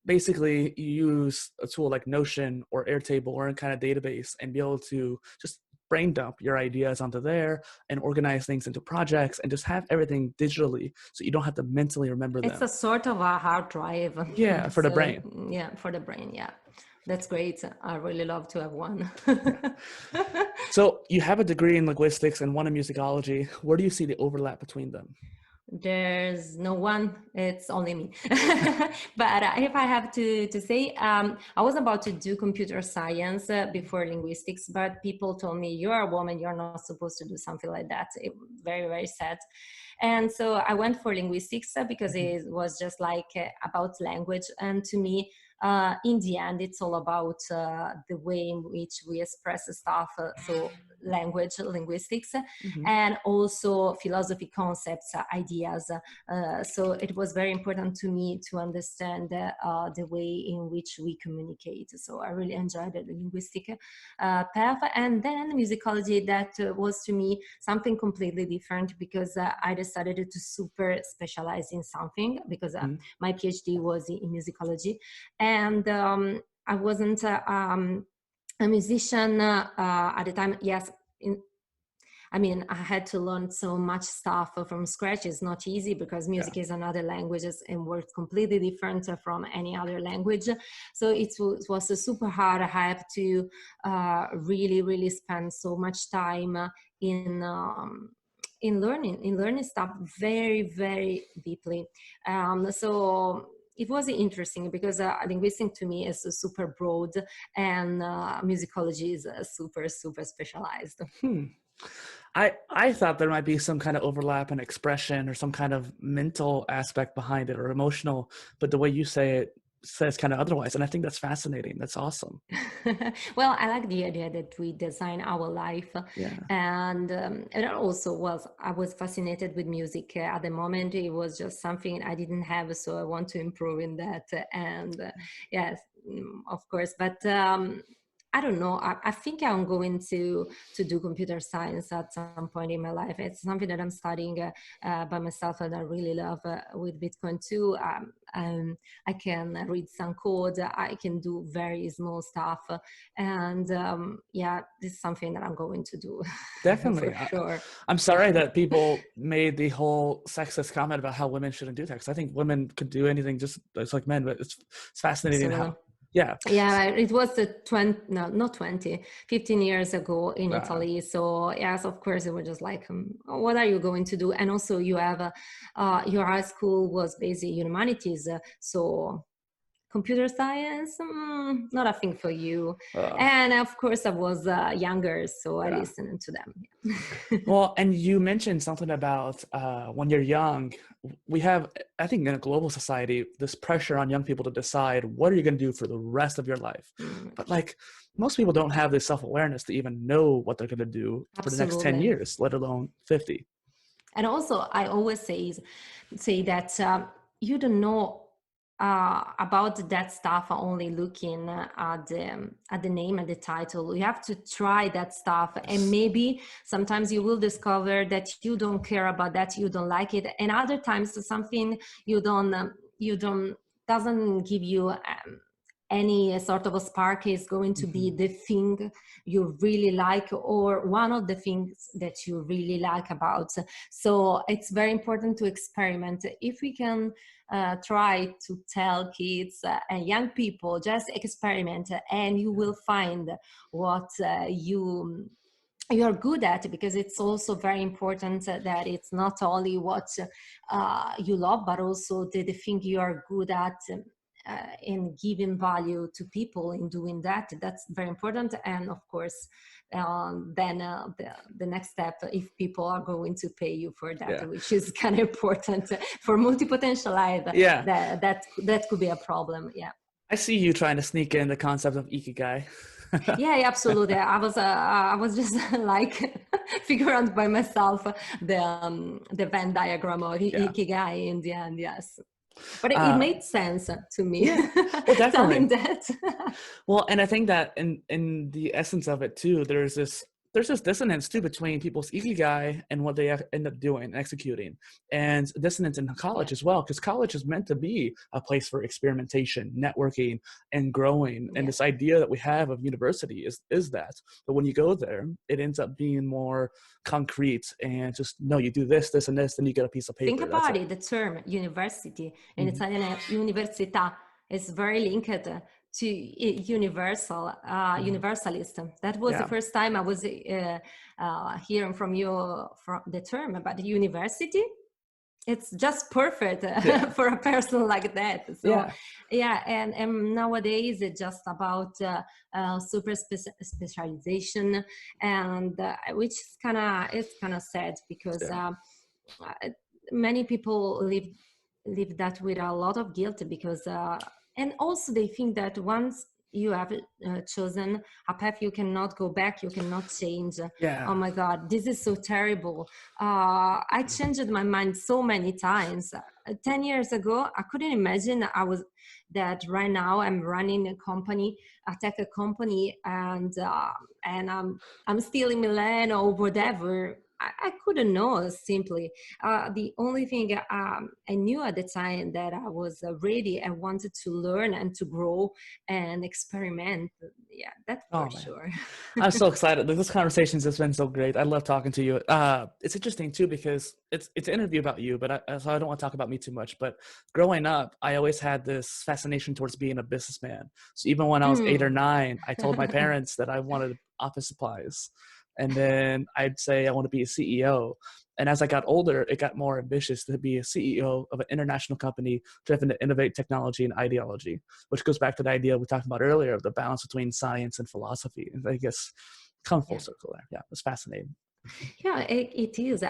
A: basically you use a tool like Notion or Airtable or any kind of database and be able to just brain dump your ideas onto there and organize things into projects and just have everything digitally so you don't have to mentally remember
B: It's
A: them.
B: a sort of a hard drive.
A: Yeah, for the
B: So
A: brain.
B: yeah, for the brain. Yeah, that's great. I really love to have one.
A: Yeah. So you have a degree in linguistics and one in musicology. Where do you see the overlap between them?
B: There's no one, it's only me. But if I have to say, I was about to do computer science before linguistics, but people told me, you're a woman, you're not supposed to do something like that. It was very, very sad. And so I went for linguistics because it was just like about language. And to me, in the end, it's all about the way in which we express stuff. So language, linguistics,
A: Mm-hmm.
B: and also philosophy concepts, ideas. So it was very important to me to understand the way in which we communicate. So I really enjoyed the linguistic path. And then musicology, that was to me something completely different, because I decided to super specialize in something, because my PhD was in musicology. And I wasn't a musician at the time. Yes, I mean, I had to learn so much stuff from scratch. It's not easy because music is another language and works completely different from any other language. So it was super hard. I had to really, really spend so much time in in learning stuff very, very deeply. So it was interesting because linguistics to me is super broad, and musicology is super, super specialized.
A: Hmm. I thought there might be some kind of overlap in expression or some kind of mental aspect behind it or emotional, but the way you say it says kind of otherwise. And I think that's fascinating. That's awesome.
B: Well, I like the idea that we design our life,
A: Yeah.
B: and also I was fascinated with music. At the moment, it was just something I didn't have, so I want to improve in that. And yes, of course, but I don't know. I think I'm going to do computer science at some point in my life. It's something that I'm studying by myself, and I really love with Bitcoin too. I can read some code. I can do very small stuff, and yeah, this is something that I'm going to do.
A: Definitely.
B: For sure.
A: I'm sorry that people made the whole sexist comment about how women shouldn't do that, because I think women could do anything just like men, but it's fascinating
B: Absolutely.
A: how, yeah.
B: Yeah, it was the 20, no, not 20, 15 years ago in
A: Uh,
B: Italy. So yes, of course, it was just like, what are you going to do? And also you have, your high school was based in humanities. So computer science, not a thing for you. And of course I was younger, so I
A: yeah.
B: listened to them.
A: Well, and you mentioned something about when you're young, we have, I think in a global society, this pressure on young people to decide what are you going to do for the rest of your life. But like most people don't have this self-awareness to even know what they're going to do for the next 10
B: Absolutely.
A: years, let alone 50.
B: And also I always say that you don't know about that stuff only looking at the name and the title. You have to try that stuff, and maybe sometimes you will discover that you don't care about that, you don't like it, and other times something you don't doesn't give you any sort of a spark is going to be the thing you really like, or one of the things that you really like about. So it's very important to experiment. If we can try to tell kids and young people, just experiment, and you will find what you're good at, because it's also very important that it's not only what you love, but also the thing you are good at, in giving value to people in doing that. That's very important. And of course, then the next step, if people are going to pay you for that, which is kind of important for multipotentialite,
A: Yeah.
B: that could be a problem. Yeah.
A: I see you trying to sneak in the concept of ikigai.
B: Yeah, absolutely. I was just like figure out by myself the Venn diagram of Ikigai in the end. Yes. But it made sense to me.
A: Yeah. Well, definitely.
B: Telling that.
A: Well, and I think that in the essence of it too, there's this dissonance too between people's ikigai and what they end up doing and executing, and dissonance in college as well, because college is meant to be a place for experimentation, networking, and growing. And this idea that we have of university is that, but when you go there, it ends up being more concrete and just, no, you do this, this, and this, then you get a piece of paper.
B: Think about it. The term university in Italian, università, is very linked to universal, universalist. That was the first time I was hearing from you from the term about the university. It's just perfect for a person like that. So and nowadays it's just about super specialization, and which is kind of sad, because many people live that with a lot of guilt, because and also they think that once you have chosen a path, you cannot go back, you cannot change. Oh my God, this is so terrible. I changed my mind so many times. 10 years ago, I couldn't imagine that right now I'm running a company, a tech company, and I'm still in Milan or whatever. I couldn't know, simply. The only thing I knew at the time that I was ready. I wanted to learn and to grow and experiment. Yeah, that's for sure.
A: I'm so excited. This conversation has been so great. I love talking to you. It's interesting too, because it's an interview about you, but so I don't want to talk about me too much. But growing up, I always had this fascination towards being a businessman. So even when I was 8 or 9, I told my parents that I wanted office supplies. And then I'd say I want to be a CEO. And as I got older, it got more ambitious to be a CEO of an international company driven to innovate technology and ideology, which goes back to the idea we talked about earlier of the balance between science and philosophy. And I guess come full
B: Yeah.
A: circle there. Yeah, it's fascinating.
B: Yeah, it is.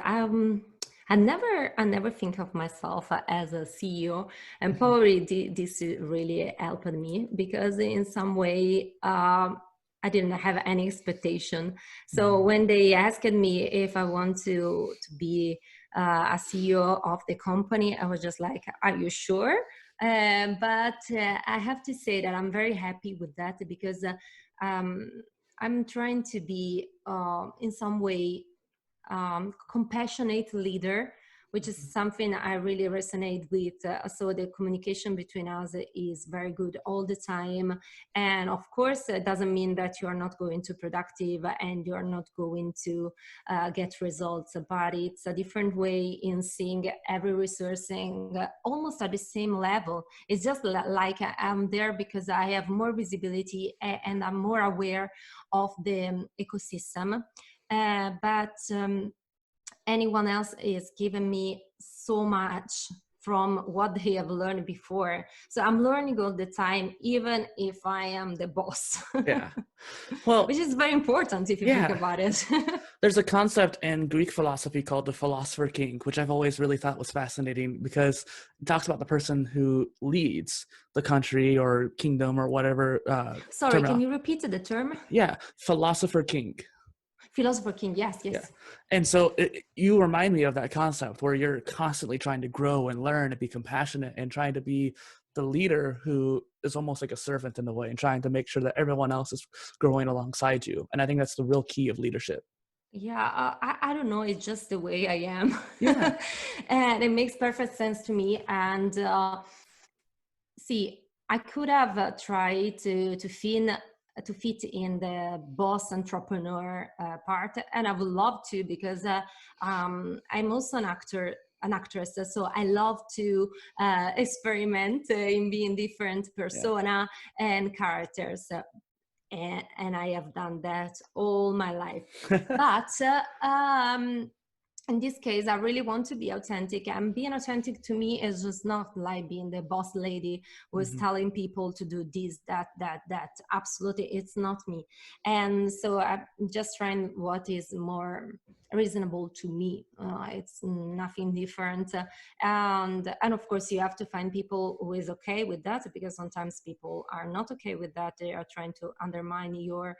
B: I never think of myself as a CEO, and probably this really helped me because in some way I didn't have any expectation. So when they asked me if I want to be a CEO of the company, I was just like, "Are you sure?" But I have to say that I'm very happy with that because um, I'm trying to be in some way compassionate leader, which is something I really resonate with. So the communication between us is very good all the time. And of course, it doesn't mean that you're not going to productive and you're not going to get results, but it's a different way in seeing every resourcing almost at the same level. It's just like I'm there because I have more visibility and I'm more aware of the ecosystem. But anyone else is giving me so much from what they have learned before. So I'm learning all the time, even if I am the boss.
A: Yeah. Well,
B: which is very important if you think about it.
A: There's a concept in Greek philosophy called the philosopher king, which I've always really thought was fascinating because it talks about the person who leads the country or kingdom or whatever.
B: Sorry, can you repeat the term?
A: Yeah, philosopher king.
B: Philosopher king, yes.
A: Yeah. And so you remind me of that concept where you're constantly trying to grow and learn and be compassionate and trying to be the leader who is almost like a servant in a way and trying to make sure that everyone else is growing alongside you. And I think that's the real key of leadership.
B: Yeah, I don't know. It's just the way I am.
A: Yeah.
B: And it makes perfect sense to me. And see, I could have tried to fit in the boss entrepreneur part, and I would love to because I'm also an actress, so I love to experiment in being different persona and characters. And I have done that all my life. But in this case, I really want to be authentic. And being authentic to me is just not like being the boss lady who is telling people to do this, that. Absolutely, it's not me. And so I'm just trying what is more reasonable to me. It's nothing different. And of course, you have to find people who is okay with that, because sometimes people are not okay with that. They are trying to undermine your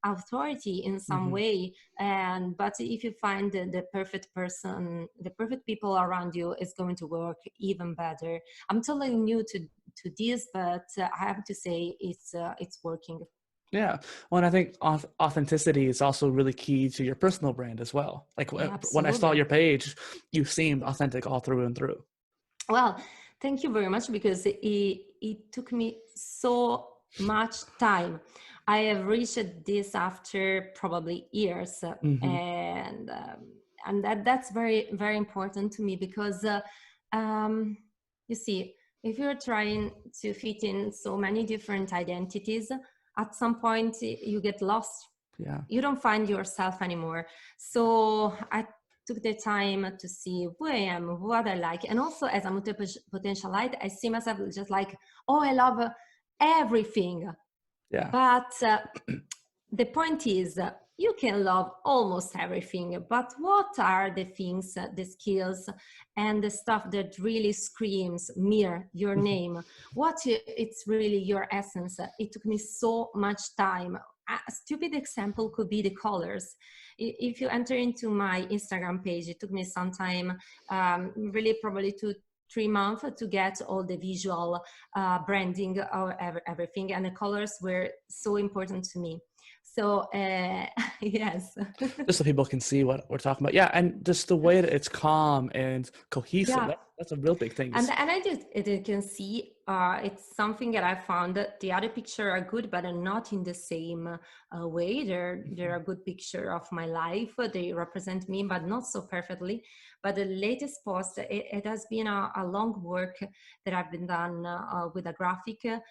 B: authority in some way. But if you find the perfect person, the perfect people around you, is going to work even better. I'm totally new to this, but I have to say it's working.
A: Yeah. Well, and I think authenticity is also really key to your personal brand as well. Like when I saw your page, you seemed authentic all through and through.
B: Well, thank you very much, because it took me so much time. I have reached this after probably years, and that's very, very important to me, because you see, if you're trying to fit in so many different identities, at some point you get lost.
A: Yeah.
B: You don't find yourself anymore. So I took the time to see who I am, what I like. And also, as a multipotentialite, I see myself just like, oh, I love everything.
A: Yeah.
B: But the point is, you can love almost everything, but what are the things, the skills, and the stuff that really screams MIR, your name? What it's really your essence? It took me so much time. A stupid example could be the colors. If you enter into my Instagram page, it took me some time, really probably 2-3 months to get all the visual branding or everything, and the colors were so important to me. So yes.
A: Just so people can see what we're talking about. Yeah, and just the way that it's calm and cohesive.
B: Yeah.
A: That's a real big thing.
B: And I just, you can see, it's something that I found that the other picture are good, but are not in the same way. They're a good picture of my life. They represent me, but not so perfectly. But the latest post, it has been a long work that I've been done with a graphic to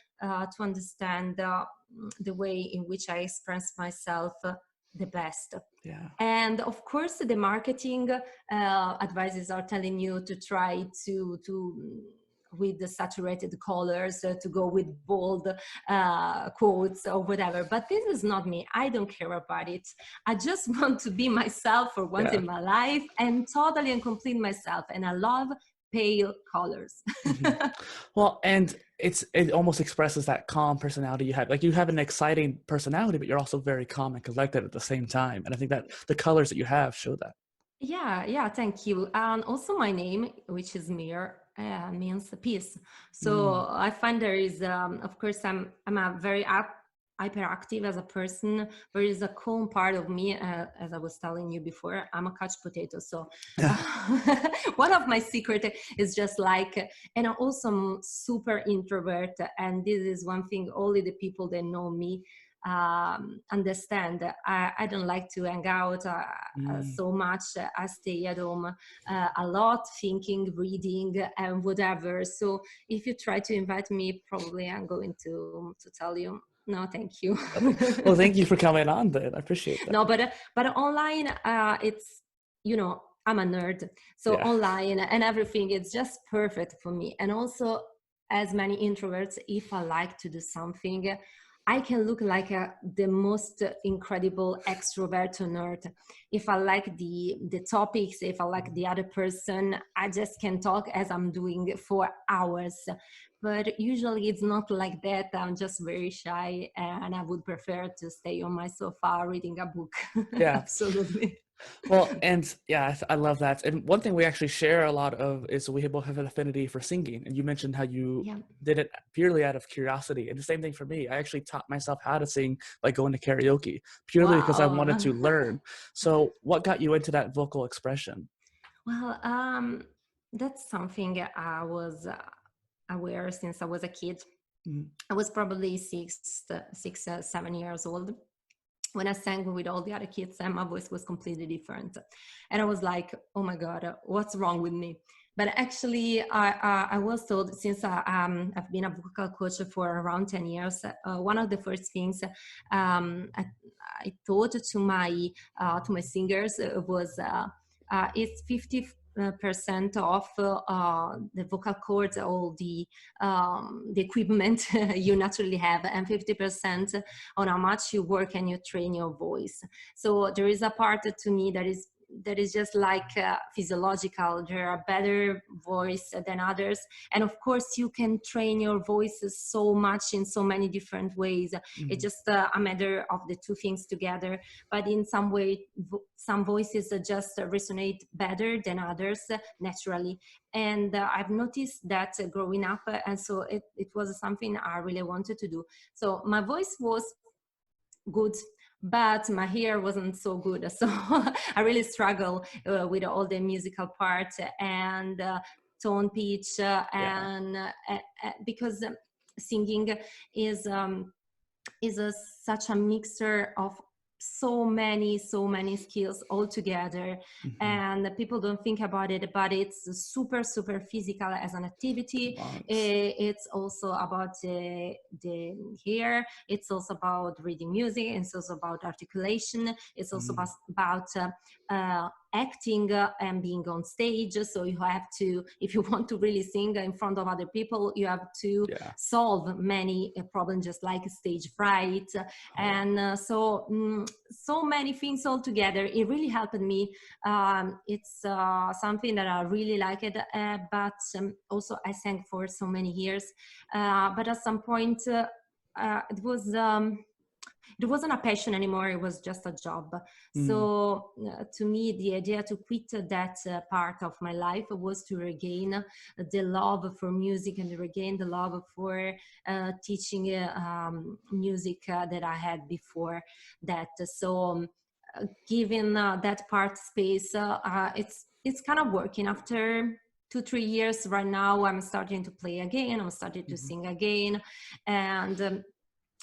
B: understand the way in which I express myself the best.
A: Yeah.
B: And of course, the marketing advisors are telling you to try to with the saturated colors, to go with bold quotes or whatever. But this is not me. I don't care about it. I just want to be myself for once in my life and totally and complete myself. And I love pale colors.
A: Well, and it almost expresses that calm personality you have. Like, you have an exciting personality, but you're also very calm and collected at the same time. And I think that the colors that you have show that.
B: Yeah, thank you. And also my name, which is MIR, means peace. So I find there is, of course, I'm a very hyperactive as a person. There is a calm part of me, as I was telling you before. I'm a couch potato. So one of my secret is just like, and I'm also super introvert. And this is one thing only the people that know me understand. I don't like to hang out so much. I stay at home a lot, thinking, reading, and whatever. So if you try to invite me, probably I'm going to tell you, no, thank you.
A: Well, thank you for coming on then. I appreciate that.
B: No, but online, it's, you know, I'm a nerd. So online and everything, it's just perfect for me. And also, as many introverts, if I like to do something, I can look like the most incredible extrovert or nerd. If I like the topics, if I like the other person, I just can talk as I'm doing for hours. But usually it's not like that. I'm just very shy, and I would prefer to stay on my sofa reading a book.
A: Yeah.
B: Absolutely.
A: Well, and yeah, I love that. And one thing we actually share a lot of is we both have an affinity for singing. And you mentioned how you did it purely out of curiosity. And the same thing for me. I actually taught myself how to sing by going to karaoke, purely because I wanted to learn. So what got you into that vocal expression?
B: Well, that's something I was aware since I was a kid. I was probably 7 years old when I sang with all the other kids, and my voice was completely different. And I was like, oh my God, what's wrong with me? But actually, I was told, since I've been a vocal coach for around 10 years, one of the first things I taught to my singers was it's 50% of the vocal cords, all the equipment you naturally have, and 50% on how much you work and you train your voice. So there is a part to me that is just like physiological. There are better voice than others, and of course you can train your voices so much in so many different ways. It's just a matter of the two things together. But in some way, some voices just resonate better than others naturally. And I've noticed that growing up, and so it was something I really wanted to do. So my voice was good, but my hair wasn't so good. So I really struggle with all the musical parts and tone pitch, and because singing is such a mixture of so many skills all together. And people don't think about it, but it's super physical as an activity. It's also about the hair, it's also about reading music, it's also about articulation, it's also about acting and being on stage. So you have to, if you want to really sing in front of other people, you have to solve many problems, just like stage fright. And so many things all together. It really helped me. It's something that I really like it, but also I sang for so many years, but at some point it wasn't a passion anymore, it was just a job. So to me, the idea to quit that part of my life was to regain the love for music and regain the love for teaching music that I had before that. So given that part space, it's kind of working. After 2-3 years right now, I'm starting to play again, I'm starting to sing again, and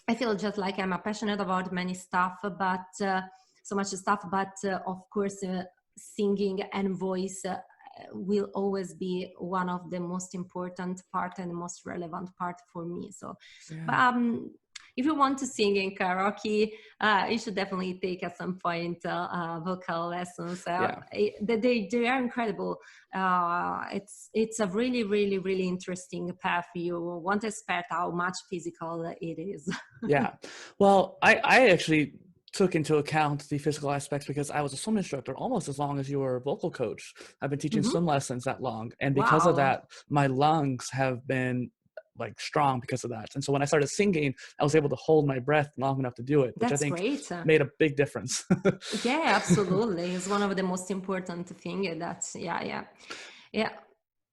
B: I feel just like I'm passionate about many stuff, but so much stuff, but of course singing and voice will always be one of the most important part and the most relevant part for me. So but if you want to sing in karaoke, you should definitely take at some point vocal lessons.
A: Yeah.
B: They are incredible. It's a really, really, really interesting path. You won't expect how much physical it is.
A: Yeah. Well, I actually took into account the physical aspects because I was a swim instructor almost as long as you were a vocal coach. I've been teaching swim lessons that long. And because of
B: Wow.
A: that, my lungs have been like strong because of that. And so when I started singing, I was able to hold my breath long enough to do it, which I
B: That's
A: think
B: great.
A: made a big difference.
B: Yeah, absolutely. It's one of the most important thing. That's yeah.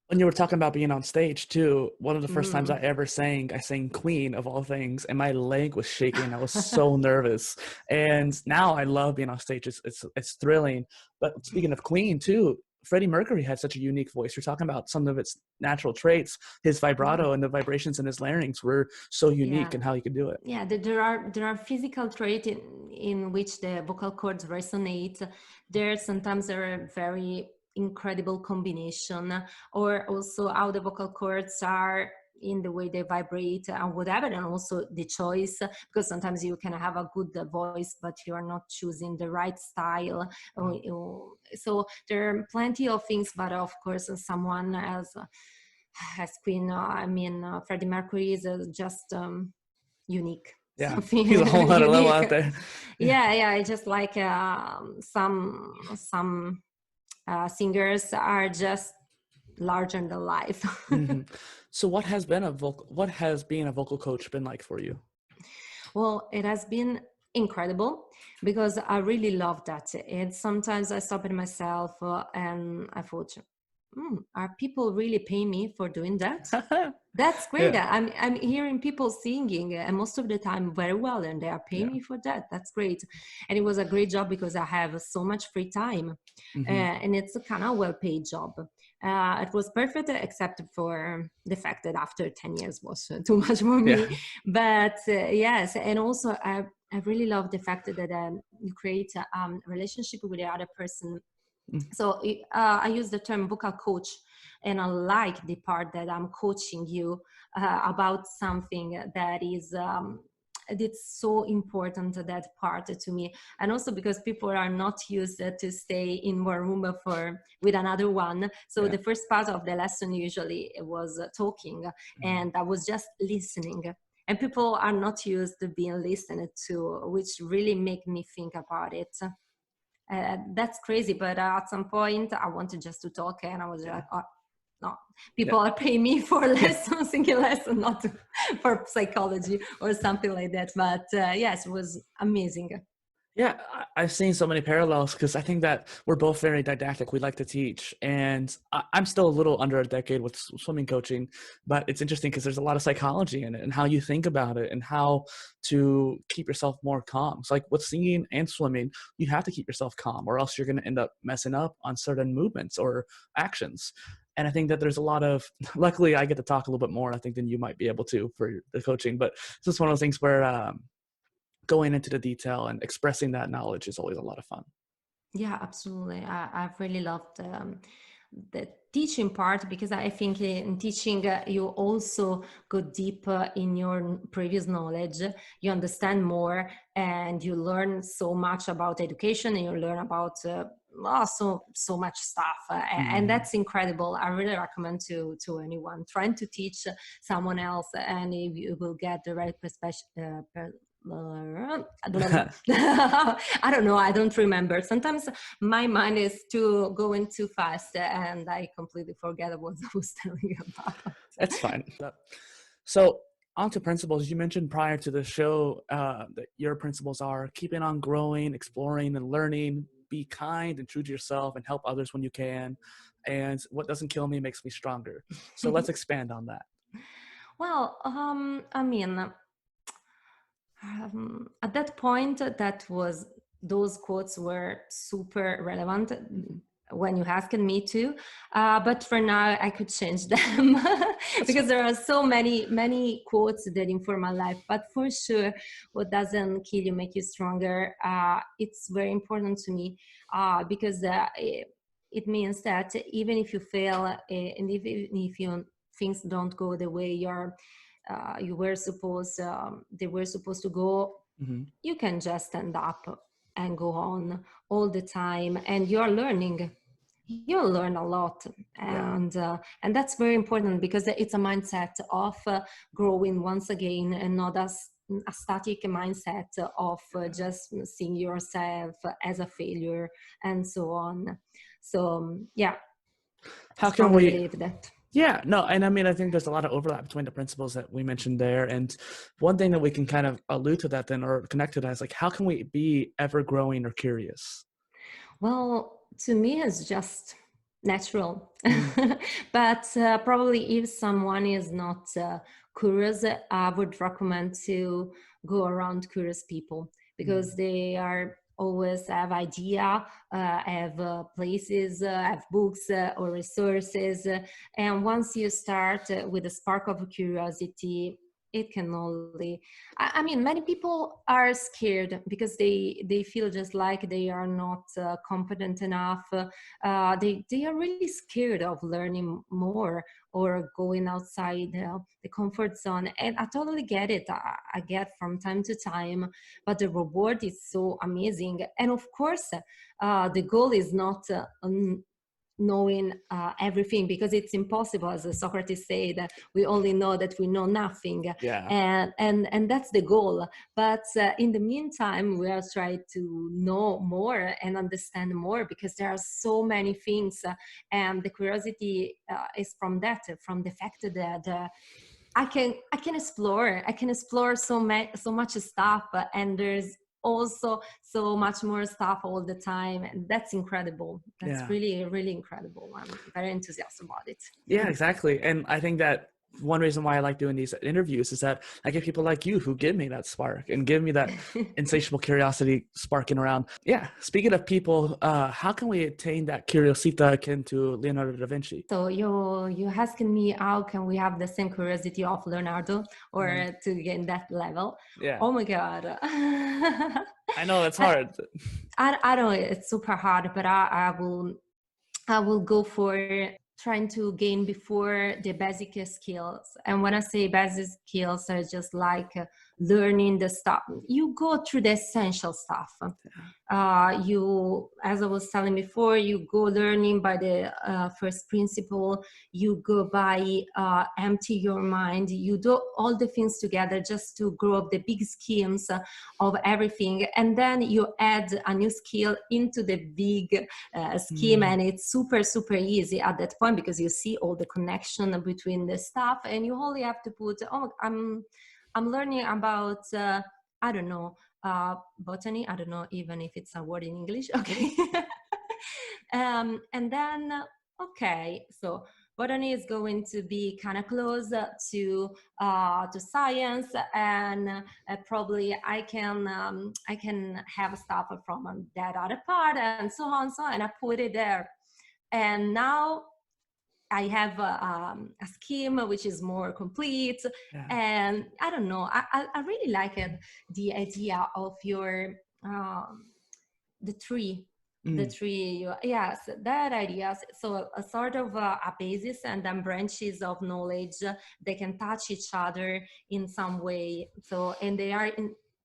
A: When you were talking about being on stage too, one of the first times I
B: Mm.
A: ever sang, I sang Queen of all things, and my leg was shaking. I was so nervous. And now I love being on stage. It's thrilling. But speaking of Queen too, Freddie Mercury had such a unique voice. You're talking about some of its natural traits. His
B: Yeah.
A: vibrato and the vibrations in his larynx were so unique
B: Yeah.
A: in how he could do it.
B: Yeah, there are physical traits in which the vocal cords resonate. There sometimes there are very incredible combination, or also how the vocal cords are in the way they vibrate and whatever, and also the choice, because sometimes you can have a good voice but you are not choosing the right style. So there are plenty of things, but of course someone has Queen, Freddie Mercury is just unique,
A: Yeah,
B: something
A: he's a whole other level
B: unique.
A: out there.
B: Yeah, it's just like some singers are just larger than life.
A: hmm So what has being a vocal coach been like for you?
B: Well, it has been incredible because I really love that. And sometimes I stop at myself and I thought, are people really paying me for doing that? That's great.
A: Yeah.
B: I'm hearing people singing, and most of the time very well, and they are paying
A: Yeah.
B: me for that. That's great, and it was a great job because I have so much free time,
A: hmm
B: and it's a kind of well-paid job. It was perfect, except for the fact that after 10 years was too much for
A: Yeah.
B: me. But yes, and also I really love the fact that you create a relationship with the other person. So I use the term vocal coach, and I like the part that I'm coaching you about something that is it's so important, that part to me. And also because people are not used to stay in one room for with another one, so
A: Yeah.
B: the first part of the lesson usually was talking, and I was just listening, and people are not used to being listened to, which really make me think about it. That's crazy, but at some point I wanted just to talk, and I was
A: Yeah.
B: like, oh, no,
A: Yeah.
B: people are paying me for
A: Yeah.
B: lessons, singing lesson, not for psychology or something like that. But yes, it was amazing.
A: Yeah, I've seen so many parallels because I think that we're both very didactic. We like to teach, and I'm still a little under a decade with swimming coaching, but it's interesting because there's a lot of psychology in it and how you think about it and how to keep yourself more calm. So like with singing and swimming, you have to keep yourself calm or else you're going to end up messing up on certain movements or actions. And I think that there's a lot of, luckily I get to talk a little bit more, I think, than you might be able to for the coaching, but it's just one of those things where, going into the detail and expressing that knowledge is always a lot of fun.
B: Yeah, absolutely. I've really loved the teaching part, because I think in teaching you also go deeper in your previous knowledge. You understand more, and you learn so much about education, and you learn about so much stuff, and
A: Mm.
B: that's incredible. I really recommend to anyone trying to teach someone else, and if you will get the right perspective. I don't know. I don't remember. Sometimes my mind is too going too fast, and I completely forget what I was telling you about.
A: That's fine. So on to principles. You mentioned prior to the show that your principles are keeping on growing, exploring and learning, be kind and true to yourself, and help others when you can. And what doesn't kill me makes me stronger. So let's expand on that.
B: Well, at that point, those quotes were super relevant
A: Mhm.
B: when you asked me to, but for now I could change them
A: That's
B: because
A: fine.
B: there are so many quotes that inform my life. But for sure, what doesn't kill you make you stronger. It's very important to me because it means that even if you fail, and if things don't go the way they were supposed to go, you can just stand up and go on all the time, and you're learning. You'll learn a lot, and that's very important, because it's a mindset of growing once again, and not as a static mindset of just seeing yourself as a failure and so on. So
A: How
B: I
A: can
B: strongly
A: we
B: believe that.
A: Yeah, no, and I mean, I think there's a lot of overlap between the principles that we mentioned there. And one thing that we can kind of allude to that then, or connect to that, is like, how can we be ever growing or curious?
B: Well, to me, it's just natural. But probably if someone is not curious, I would recommend to go around curious people, because they are always have idea, have places, have books or resources. And once you start with a spark of curiosity, it can only, I mean, many people are scared because they feel just like they are not competent enough. They are really scared of learning more or going outside the comfort zone. And I totally get it. I get from time to time, but the reward is so amazing. And of course, the goal is not knowing everything, because it's impossible. As Socrates said, we only know that we know nothing. And that's the goal. But in the meantime, we are trying to know more and understand more, because there are so many things, and the curiosity is from the fact that I can explore so much stuff, and there's also so much more stuff all the time, and that's incredible. That's really, really incredible. I'm very enthusiastic about it.
A: Yeah, exactly. And I think that one reason why I like doing these interviews is that I get people like you who give me that spark and give me that insatiable curiosity sparking around. Yeah. Speaking of people, how can we attain that curiosita akin to Leonardo da Vinci?
B: So you asking me, how can we have the same curiosity of Leonardo, or to gain that level?
A: Yeah.
B: Oh my God.
A: I know it's hard.
B: I know it's super hard, but I will go for trying to gain before the basic skills. And when I say basic skills, are just like learning the stuff. You go through the essential stuff. You, as I was telling before, you go learning by the first principle. You go by empty your mind. You do all the things together just to grow up the big schemes of everything. And then you add a new skill into the big scheme, and it's super, super easy at that point, because you see all the connection between the stuff, and you only have to put, I'm learning about, I don't know, botany. I don't know even if it's a word in English. Okay. And then, okay, so botany is going to be kind of close to science, and probably I can have stuff from that other part, and so on, and I put it there. And now I have a scheme which is more complete. And I don't know, I really like it, the idea of your the tree. Yes, that idea. So a sort of a basis, and then branches of knowledge, they can touch each other in some way. So, and they are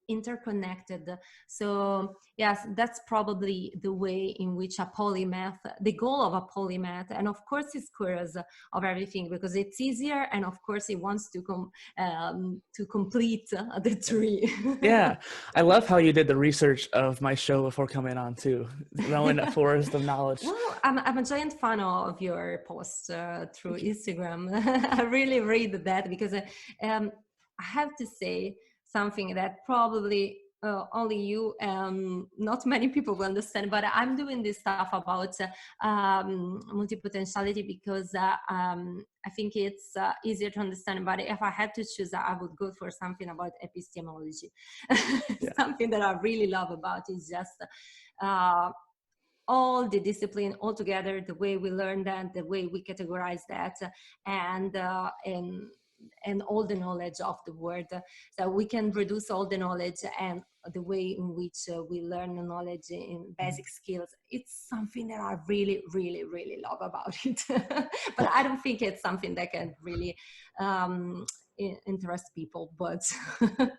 B: interconnected. So yes, that's probably the way in which a polymath, the goal of a polymath, and of course it's curious of everything, because it's easier, and of course it wants to complete the tree.
A: Yeah, I love how you did the research of my show before coming on too, knowing that forest of knowledge.
B: Well, I'm a giant fan of your posts through Instagram. I really read that, because I have to say something that probably only you, not many people will understand, but I'm doing this stuff about multipotentiality because I think it's easier to understand. But if I had to choose, I would go for something about epistemology. Something that I really love about is just all the discipline all together, the way we learn that, the way we categorize that, and all the knowledge of the world. So we can reduce all the knowledge, and the way in which we learn the knowledge in basic skills. It's something that I really, really, really love about it. But I don't think it's something that can really interests people, but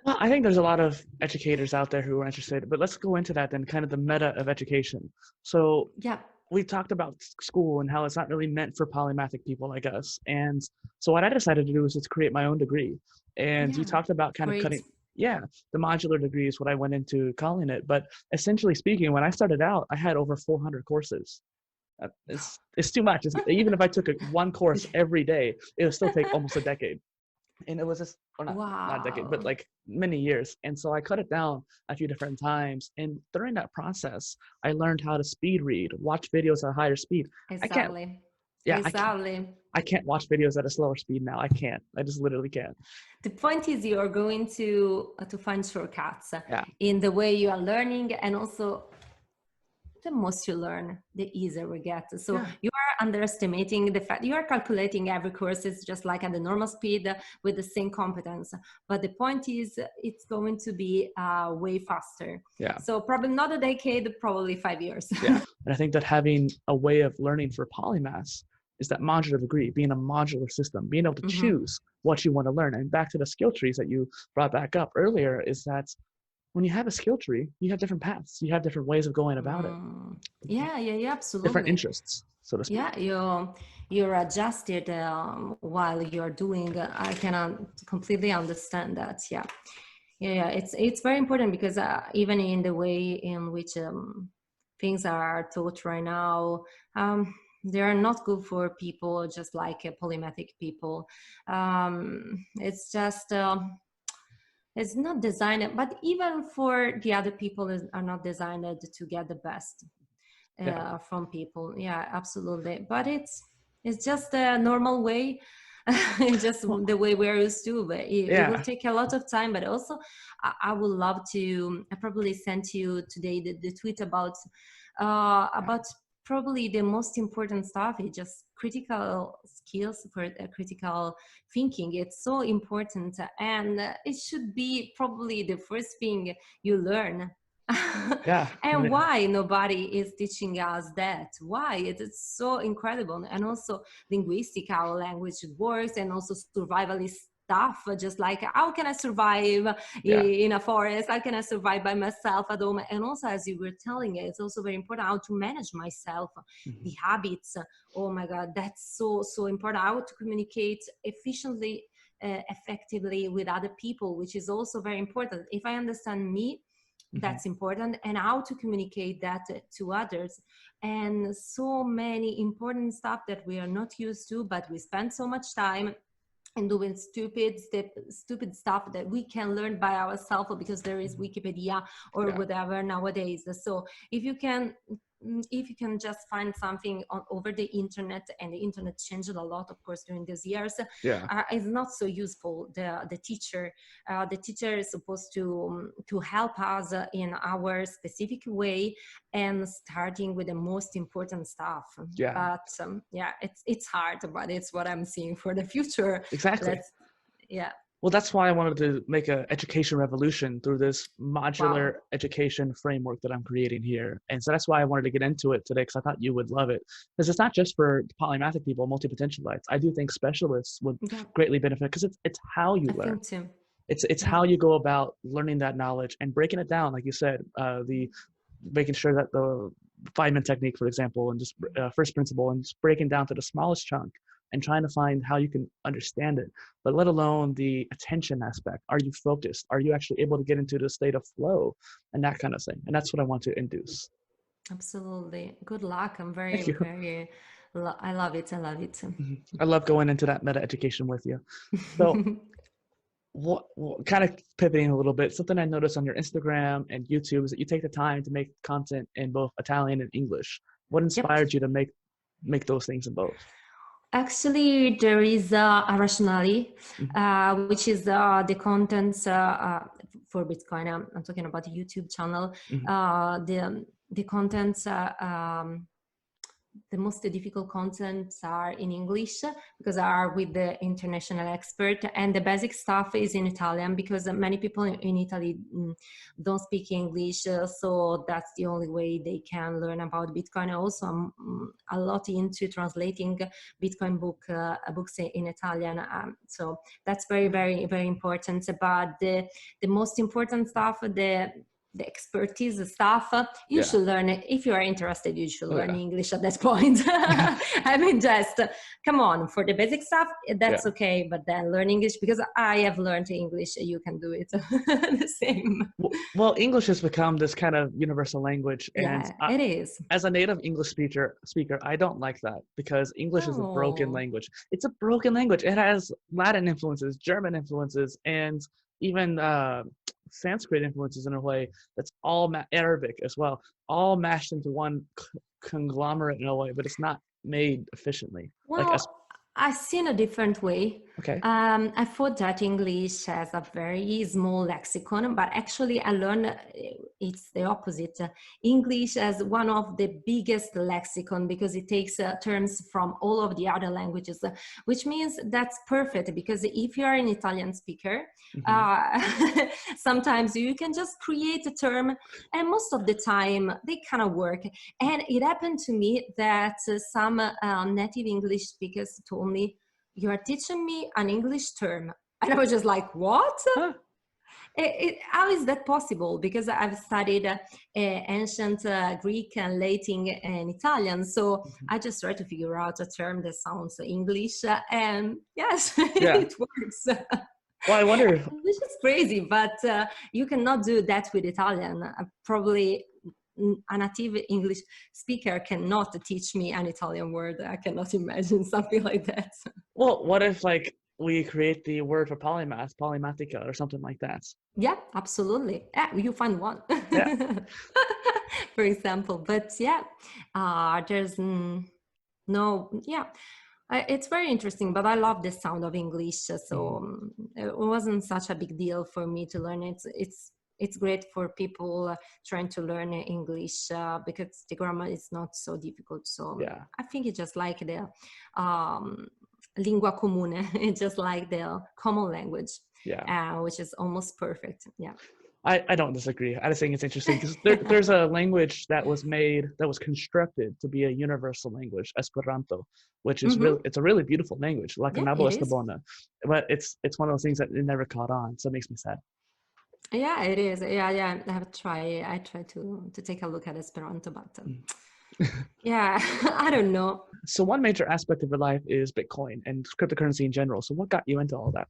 A: Well, I think there's a lot of educators out there who are interested, but let's go into that then, kind of the meta of education. So
B: yeah,
A: we talked about school and how it's not really meant for polymathic people like us. And so what I decided to do was just create my own degree. And you
B: yeah,
A: talked about kind of
B: great.
A: cutting, yeah, the modular degree is what I went into calling it. But essentially speaking, when I started out, I had over 400 courses. It's too much. Even if I took one course every day, it would still take almost a decade. And it was just, or not a decade, but
B: Wow.
A: like many years. And so I cut it down a few different times. And during that process, I learned how to speed read, watch videos at a higher speed. I can't,
B: Exactly.
A: yeah,
B: Exactly.
A: I can't watch videos at a slower speed now. I can't. I just literally can't.
B: The point is you are going to find shortcuts
A: Yeah.
B: in the way you are learning, and also the most you learn, the easier we get. So
A: Yeah.
B: you are underestimating the fact you are calculating every course is just like at the normal speed with the same competence. But the point is it's going to be way faster.
A: Yeah.
B: So probably not a decade, probably 5 years.
A: Yeah. And I think that having a way of learning for polymaths is that modular degree, being a modular system, being able to choose what you want to learn. And back to the skill trees that you brought back up earlier is that when you have a skill tree, you have different paths. You have different ways of going about it.
B: Yeah,
A: Different
B: absolutely.
A: interests, so to speak.
B: Yeah, you're adjusted while you're doing. I cannot completely understand that. Yeah. It's very important because even in the way in which things are taught right now, they are not good for people just like polymathic people. It's just. It's not designed, but even for the other people are not designed to get the best
A: Yeah.
B: from people. Yeah, absolutely. But it's just a normal way. It's just
A: Well,
B: the way we're used to, but it will
A: yeah.
B: take a lot of time. But also I would love to, I probably sent you today the tweet about probably the most important stuff is just critical skills for critical thinking. It's so important, and it should be probably the first thing you learn.
A: Yeah.
B: And why nobody is teaching us that? Why? It's so incredible. And also linguistic, how language works, and also survivalist stuff, just like how can I survive
A: Yeah.
B: in a forest, how can I survive by myself at home. And also, as you were telling, it's also very important how to manage myself, the habits. Oh my god, that's so important. How to communicate efficiently, effectively with other people, which is also very important. If I understand me, that's important, and how to communicate that to others, and so many important stuff that we are not used to, but we spend so much time and doing stupid stuff that we can learn by ourselves because there is Wikipedia or whatever nowadays. So if you can just find something over the internet, and the internet changed a lot, of course, during these years, it's not so useful. The teacher is supposed to help us in our specific way, and starting with the most important stuff. But it's hard, but it's what I'm seeing for the future.
A: Exactly.
B: Yeah.
A: Well, that's why I wanted to make an education revolution through this modular education framework that I'm creating here. And so that's why I wanted to get into it today, because I thought you would love it. Because it's not just for polymathic people, multipotentialites. I do think specialists would greatly benefit, because it's how you learn.
B: I think too.
A: It's how you go about learning that knowledge and breaking it down, like you said, the making sure that the Feynman technique, for example, and just first principle, and just breaking down to the smallest chunk and trying to find how you can understand it, but let alone the attention aspect. Are you focused? Are you actually able to get into the state of flow and that kind of thing? And that's what I want to induce.
B: Absolutely. Good luck. I'm
A: Thank you.
B: I love it. I love it.
A: I love going into that meta education with you. So what kind of pivoting a little bit, something I noticed on your Instagram and YouTube is that you take the time to make content in both Italian and English. What inspired you to make those things in both?
B: Actually, there is a rationale, which is the contents for Bitcoin. I'm talking about the YouTube channel. The contents the most difficult contents are in English because I are with the international expert, and the basic stuff is in Italian because many people in Italy don't speak English, so that's the only way they can learn about Bitcoin. Also, I'm a lot into translating Bitcoin books in Italian, so that's very, very, very important. But the most important stuff, the expertise stuff, you should learn it. If you are interested, you should learn English at that point. I mean, just come on, for the basic stuff, that's okay, but then learn English, because I have learned English, you can do it the same.
A: Well, English has become this kind of universal language, and
B: it is.
A: As a native English speaker, I don't like that, because English is a broken language. It's a broken language. It has Latin influences, German influences, and even Sanskrit influences in a way. That's all Arabic as well, all mashed into one conglomerate in a way, but it's not made efficiently.
B: Well, I've seen a different way.
A: Okay.
B: I thought that English has a very small lexicon, but actually I learned it's the opposite. English has one of the biggest lexicon because it takes terms from all of the other languages, which means that's perfect, because if you are an Italian speaker, sometimes you can just create a term, and most of the time they kind of work. And it happened to me that some native English speakers told me, "You are teaching me an English term." And I was just like, what?
A: Huh.
B: How is that possible? Because I've studied ancient Greek and Latin and Italian. So I just try to figure out a term that sounds English. And yes, it works.
A: Well, I wonder.
B: Which is crazy, but you cannot do that with Italian. Probably a native English speaker cannot teach me an Italian word. I cannot imagine something like that.
A: Well, what if we create the word for polymath, polymathica, or something like that?
B: Yeah, absolutely. Yeah, you find one. For example. But there's it's very interesting, but I love the sound of English, so it wasn't such a big deal for me to learn it. It's great for people trying to learn English because the grammar is not so difficult. So I think it's just like the lingua comune, it's just like the common language, which is almost perfect. Yeah.
A: I don't disagree. I just think it's interesting because there's a language that was constructed to be a universal language, Esperanto, which is it's a really beautiful language, like a nabo estabona, but it's one of those things that it never caught on, so it makes me sad. Yeah,
B: it is. Yeah. I try to take a look at Esperanto, but I don't know.
A: So one major aspect of your life is Bitcoin and cryptocurrency in general. So what got you into all that?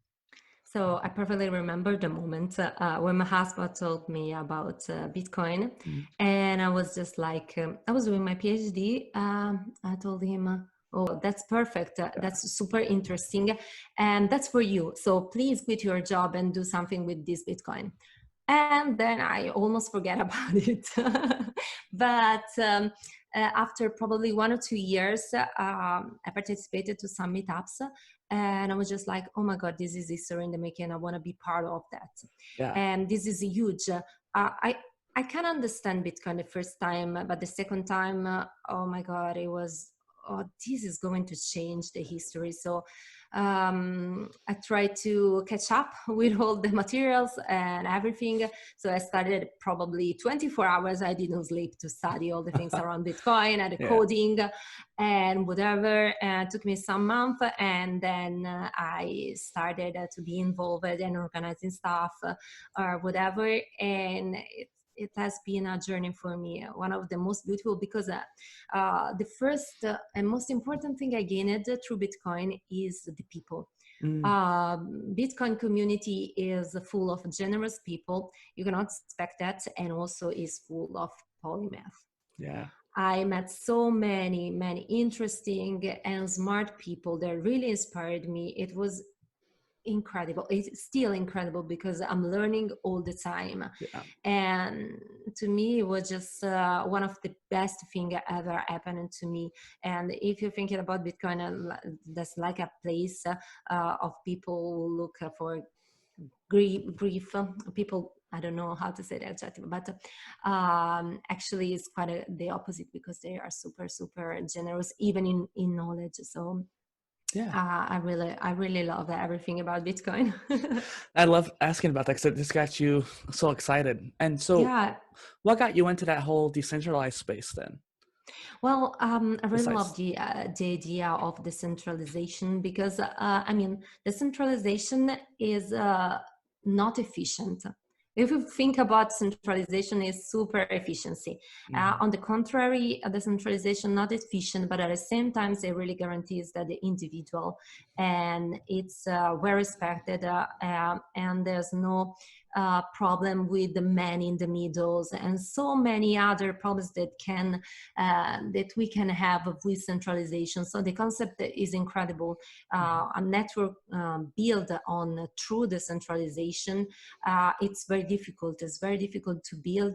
B: So I perfectly remember the moment when my husband told me about Bitcoin, and I was just like, I was doing my PhD. I told him, "Oh, that's perfect. That's super interesting, and that's for you. So please quit your job and do something with this Bitcoin." And then I almost forget about it. But after probably 1 or 2 years, I participated to some meetups, and I was just like, oh my God, this is history in the making. I want to be part of that. And this is huge. I can understand Bitcoin the first time, but the second time, oh my God, it was, this is going to change the history. So I tried to catch up with all the materials and everything. So I started probably 24 hours. I didn't sleep to study all the things around Bitcoin and the coding and whatever. And it took me some months. And then I started to be involved in organizing stuff or whatever. And it has been a journey for me, one of the most beautiful, because the first and most important thing I gained through Bitcoin is the people. Bitcoin community is full of generous people. You cannot expect that, and also is full of polymath. I met so many interesting and smart people that really inspired me. It was incredible. It's still incredible because I'm learning all the time. And to me, it was just one of the best things ever happened to me. And if you're thinking about Bitcoin, that's like a place of people who look for brief people. I don't know how to say the adjective, but actually it's quite the opposite, because they are super, super generous, even in knowledge. So
A: Yeah.
B: I really love everything about Bitcoin.
A: I love asking about that because it just got you so excited. And so
B: Yeah.
A: what got you into that whole decentralized space then?
B: Well, I really love
A: Besides,
B: the idea of decentralization, because I mean, decentralization is not efficient. If you think about centralization, is super efficiency.
A: mhm,
B: On the contrary, decentralization not efficient, but at the same time, it really guarantees that the individual, and it's well respected, and there's no problem with the man in the middles, and so many other problems that we can have with centralization. So the concept is incredible. A network built on true decentralization, it's very difficult. It's very difficult to build,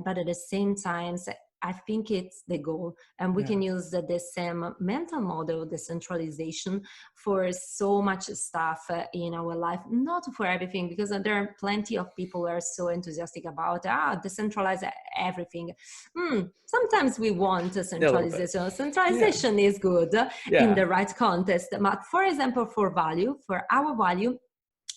B: but at the same time, I think it's the goal, and we
A: yeah.
B: can use the same mental model, decentralization, for so much stuff in our life. Not for everything, because there are plenty of people who are so enthusiastic about decentralize everything. Sometimes we want a
A: Yeah, a little bit.
B: centralization.
A: Yeah.
B: Centralization is good in
A: Yeah.
B: the right context, but for example, for our value,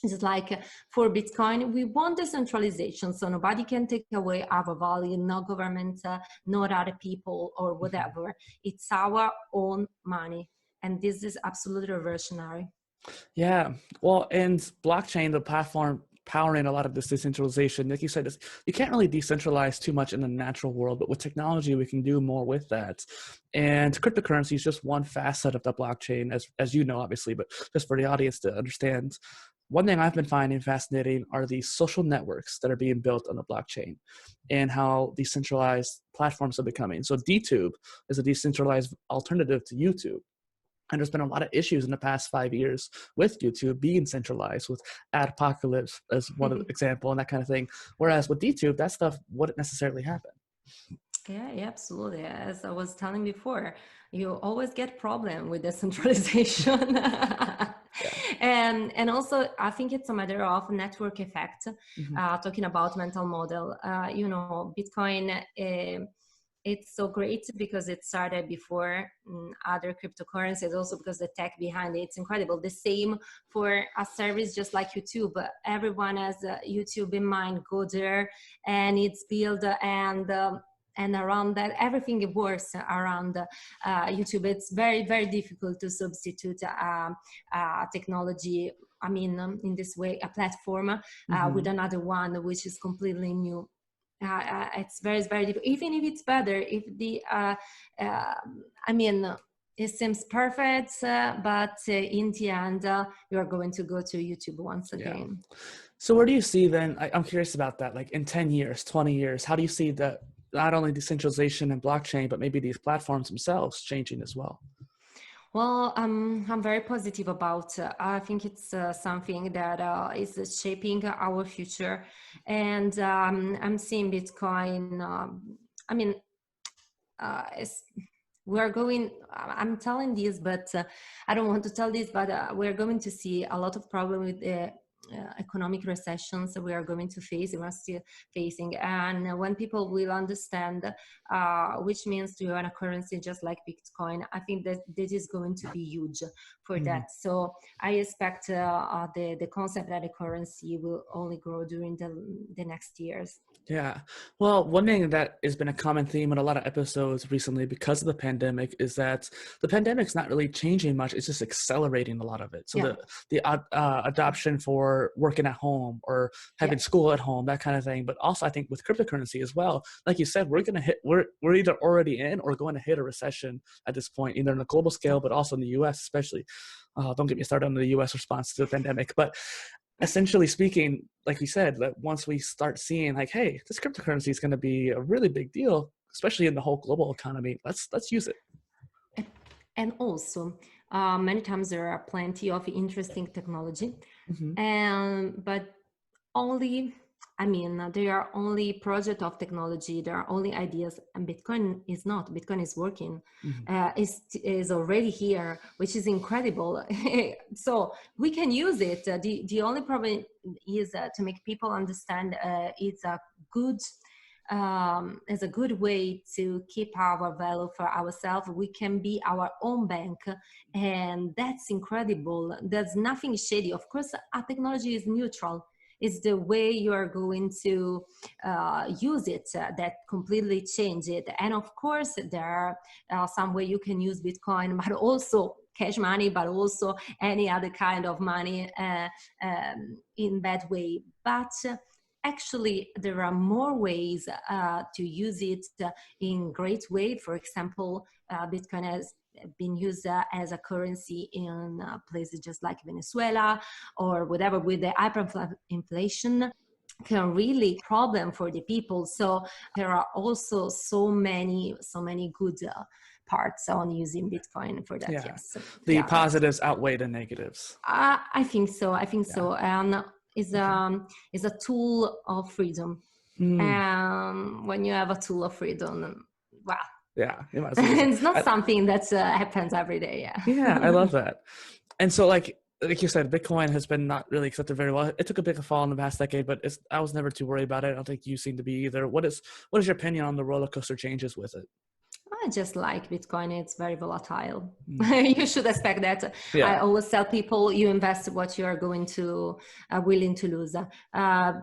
B: it's like for Bitcoin, we want decentralization, so nobody can take away our value, no government, not other people or
A: Mhm.
B: whatever. It's our own money, and this is absolutely revolutionary.
A: Yeah. Well, and blockchain, the platform powering a lot of this decentralization, like you said, you can't really decentralize too much in the natural world, but with technology, we can do more with that. And cryptocurrency is just one facet of the blockchain, as you know, obviously, but just for the audience to understand. One thing I've been finding fascinating are these social networks that are being built on the blockchain and how decentralized platforms are becoming. So DTube is a decentralized alternative to YouTube. And there's been a lot of issues in the past 5 years with YouTube being centralized, with Adpocalypse as one example and that kind of thing. Whereas with DTube, that stuff wouldn't necessarily happen.
B: Yeah, absolutely. As I was telling before, you always get problem with decentralization.
A: Yeah.
B: And also, I think it's a matter of network effect.
A: Mm-hmm.
B: Talking about mental model, Bitcoin, it's so great because it started before other cryptocurrencies, also because the tech behind it's incredible. The same for a service just like YouTube. Everyone has YouTube in mind, go there, and it's built and around that everything works around YouTube. It's very, very difficult to substitute technology, I mean, in this way, a platform with
A: Mm-hmm.
B: another one which is completely new. It's very, very difficult. Even if it's better, if I mean, it seems perfect, but in the end, you are going to go to YouTube once
A: Yeah.
B: again.
A: So where do you see then, I'm curious about that, like in 10 years, 20 years, how do you see that not only decentralization and blockchain, but maybe these platforms themselves changing as well?
B: Well, I'm very positive about. I think it's something that is shaping our future, and I'm seeing Bitcoin. I mean, it's, we're going. I'm telling this, but I don't want to tell this. But we're going to see a lot of problem with the economic recessions we are going to face. We're still facing, and when people will understand which means to own a currency just like Bitcoin, I think that this is going to be huge for
A: Mm-hmm.
B: that. So I expect the concept that the currency will only grow during the next years.
A: Yeah. Well, one thing that has been a common theme in a lot of episodes recently because of the pandemic is that the pandemic's not really changing much. It's just accelerating a lot of it. So
B: Yeah,
A: the adoption for working at home or
B: yeah.
A: having school at home, that kind of thing. But also I think with cryptocurrency as well, like you said, we're either already in or going to hit a recession at this point, either on a global scale, but also in the US especially. Don't get me started on the US response to the pandemic. But essentially speaking, like we said, that once we start seeing like, hey, this cryptocurrency is going to be a really big deal, especially in the whole global economy, let's use it.
B: And also, many times there are plenty of interesting technology,
A: Mm-hmm.
B: and but only I mean, they are only project of technology. There are only ideas, and Bitcoin is not. Bitcoin is working.
A: Mhm.
B: Is already here, which is incredible. So we can use it. The only problem is to make people understand it's a good is a good way to keep our value for ourselves. We can be our own bank, and that's incredible. There's nothing shady. Of course, our technology is neutral. It's the way you are going to use it that completely change it. And of course, there are some way you can use Bitcoin, but also cash money, but also any other kind of money in that way. But actually, there are more ways to use it in great way. For example, Bitcoin has been used as a currency in places just like Venezuela or whatever, with the hyperinflation can really problem for the people. So there are also so many good parts on using Bitcoin for that.
A: Yeah.
B: Yes,
A: The
B: yeah,
A: positives outweigh the negatives.
B: I think so. I think
A: Yeah.
B: so. And is a tool of freedom. When you have a tool of freedom, wow.
A: Yeah, you might as well use it.
B: It's not something that happens every day. Yeah.
A: Yeah, I love that. And so, like you said, Bitcoin has been not really accepted very well. It took a big fall in the past decade, but I was never too worried about it. I don't think you seem to be either. What is your opinion on the roller coaster changes with it?
B: I just like Bitcoin. It's very volatile.
A: Mm.
B: You should expect that.
A: Yeah.
B: I always tell people you invest what you are going to willing to lose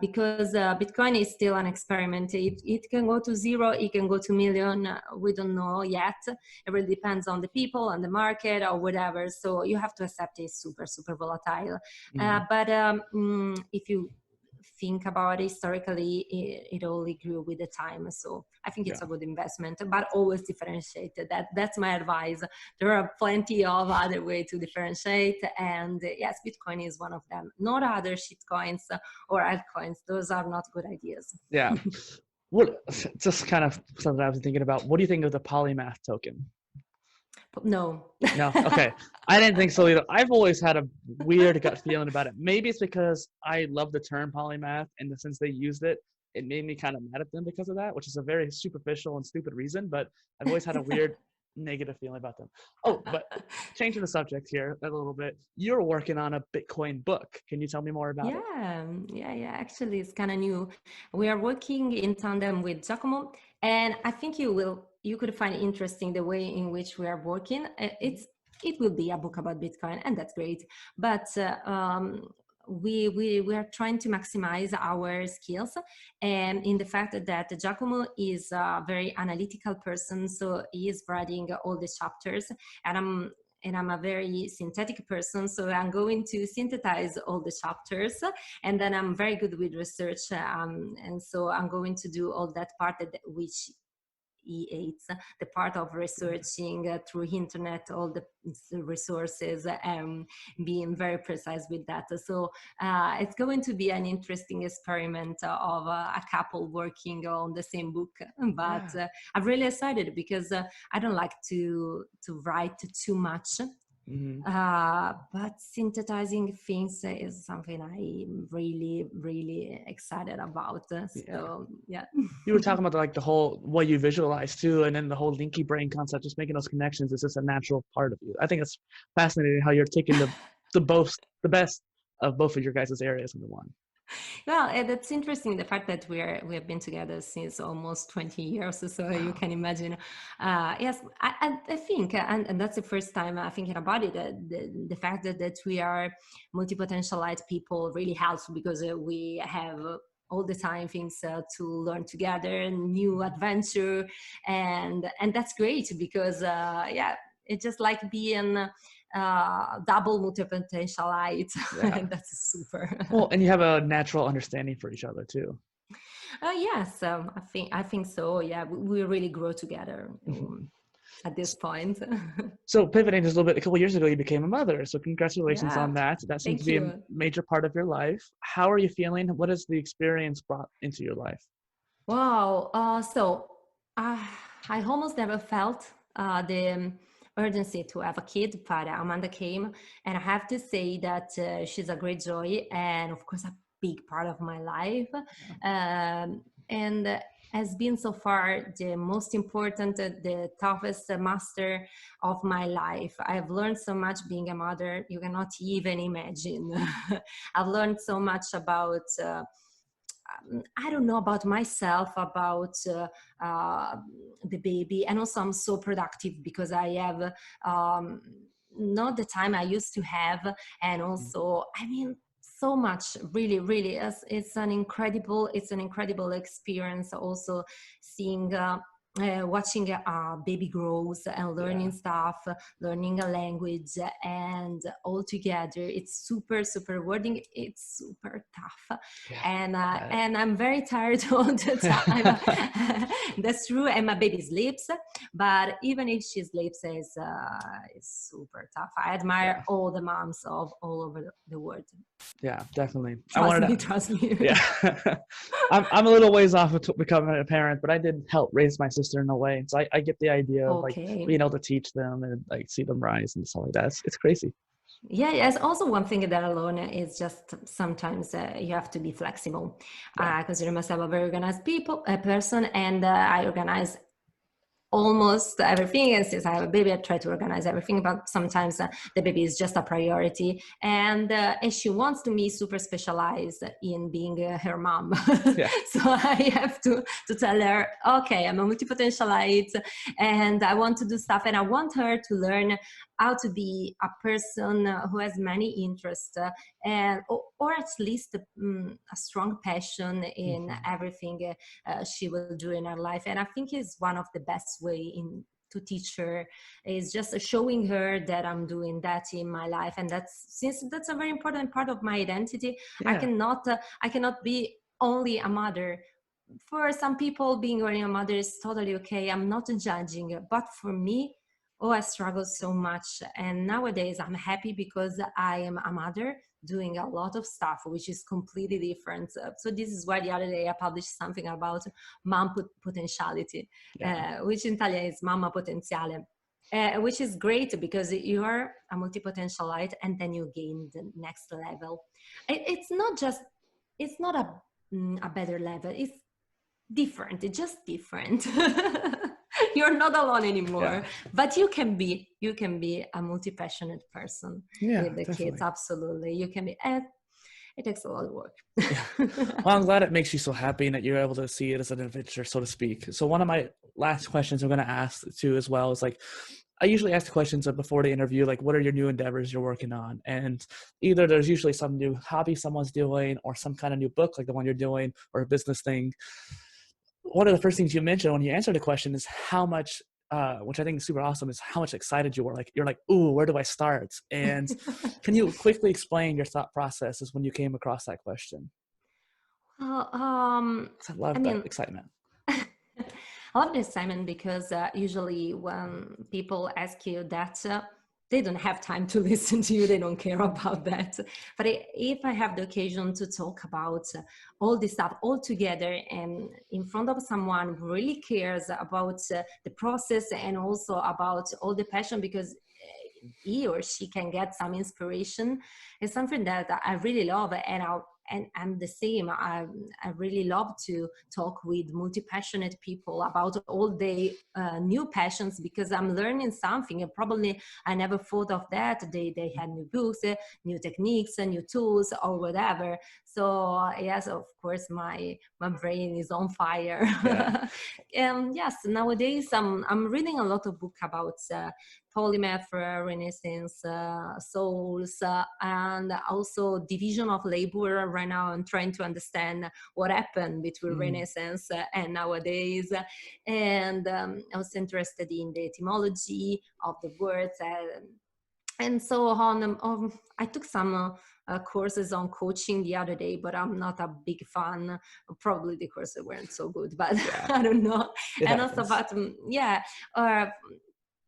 B: because Bitcoin is still an experiment. It can go to zero. It can go to million. We don't know yet. It really depends on the people, on the market, or whatever. So you have to accept it's super, super volatile. But if you think about it, historically, it only grew with the time. So I think it's a good investment, but always differentiate. That's my advice. There are plenty of other ways to differentiate, and yes, Bitcoin is one of them. Not other shitcoins or altcoins. Those are not good ideas.
A: Yeah. What, just kind of something I was thinking about. What do you think of the Polymath token?
B: No.
A: No. Okay. I didn't think so either. I've always had a weird gut feeling about it. Maybe it's because I love the term polymath, and since they used it, it made me kind of mad at them because of that, which is a very superficial and stupid reason. But I've always had a weird negative feeling about them. Oh, but changing the subject here a little bit, you're working on a Bitcoin book. Can you tell me more about it?
B: Yeah. Actually, it's kind of new. We are working in tandem with Giacomo, and I think you could find interesting the way in which we are working. It will be a book about Bitcoin, and that's great. But we are trying to maximize our skills, and in the fact that Giacomo is a very analytical person, so he is writing all the chapters, and I'm a very synthetic person, so I'm going to synthesize all the chapters, and then I'm very good with research, and so I'm going to do all that part which he hates, the part of researching through internet, all the resources, and being very precise with that. So it's going to be an interesting experiment of a couple working on the same book. But I'm really excited because I don't like to write too much. But synthesizing things is something I'm really, really excited about. So yeah.
A: You were talking about like the whole what you visualize too, and then the whole linky brain concept, just making those connections is just a natural part of you. I think it's fascinating how you're taking the best of both of your guys' areas into one.
B: Well, that's interesting. The fact that we have been together since almost 20 years, so
A: Wow.
B: you can imagine. Yes, I think, and that's the first time thinking about it. The fact that we are multipotentialite people really helps because we have all the time things to learn together, new adventure, and that's great because it's just like being double multipotentialite.
A: Yeah.
B: That's super.
A: Well, and you have a natural understanding for each other too.
B: Yes, I think so. Yeah, we really grow together at this point.
A: So pivoting just a little bit, a couple of years ago, you became a mother. So congratulations
B: Yeah,
A: on that. That seems to
B: thank
A: be a
B: you.
A: major part of your life. How are you feeling? What has the experience brought into your life?
B: Wow. So I almost never felt the urgency to have a kid, but Amanda came, and I have to say that she's a great joy. And of course, big part of my life. And has been so far the most important, the toughest master of my life. I've learned so much being a mother, you cannot even imagine. I've learned so much about I don't know, about myself, about the baby, and also I'm so productive because I have not the time I used to have, and also I mean so much, really, really, it's an incredible experience. Also seeing. Watching a baby grows and learning stuff, learning a language, and all together it's super rewarding. It's super tough, and I'm very tired all the time. That's true. And my baby sleeps, but even if she sleeps, it's super tough. I admire all the moms of all over the world.
A: Yeah, definitely.
B: Trust me.
A: Yeah. I'm a little ways off of becoming a parent, but I did help raise my sister in a way. So I get the idea of like being able to teach them and like see them rise and stuff like that. It's crazy.
B: Yeah, yes. Also, one thing that I learned is just sometimes you have to be flexible, because you must have a very organized person, and I organize almost everything. And since I have a baby, I try to organize everything, but sometimes the baby is just a priority, and she wants to be super specialized in being her mom. So I have to tell her, okay, I'm a multipotentialite and I want to do stuff, and I want her to learn how to be a person who has many interests, and or at least a strong passion in everything she will do in her life. And I think is one of the best way to teach her is just showing her that I'm doing that in my life, and since that's a very important part of my identity. I cannot be only a mother. For some people, being only a mother is totally okay. I'm not judging, but for me, I struggle so much. And nowadays I'm happy because I am a mother doing a lot of stuff, which is completely different. So this is why the other day I published something about Multipotentiality, which in Italian is Mamma Potenziale, which is great because you are a multipotentialite and then you gain the next level. It's not a better level. It's different. It's just different. You're not alone anymore, but you can be a multi-passionate person with the kids. Absolutely, you can be. It takes a lot of work.
A: Well, I'm glad it makes you so happy and that you're able to see it as an adventure, so to speak. So one of my last questions I'm going to ask too as well is like, I usually ask the questions before the interview, like, what are your new endeavors you're working on? And either there's usually some new hobby someone's doing or some kind of new book like the one you're doing or a business thing. One of the first things you mentioned when you answered the question is how much, which I think is super awesome, is how much excited you were. Like, you're like, ooh, where do I start? And can you quickly explain your thought processes when you came across that question? I love that excitement.
B: I love the excitement because usually when people ask you that, they don't have time to listen to you. They don't care about that. But if I have the occasion to talk about all this stuff all together and in front of someone who really cares about the process and also about all the passion, because he or she can get some inspiration, it's something that I really love. And I'm the same. I really love to talk with multi-passionate people about all the new passions, because I'm learning something and probably I never thought of that. They had new books, new techniques, new tools or whatever. So yes, of course, my brain is on fire. Yes, nowadays I'm reading a lot of books about Polymath, Renaissance, souls, and also division of labor. Right now I'm trying to understand what happened between Renaissance and nowadays, and I was interested in the etymology of the words and so on. I took some courses on coaching the other day, but I'm not a big fan. Probably the courses weren't so good, but I don't know. And also, but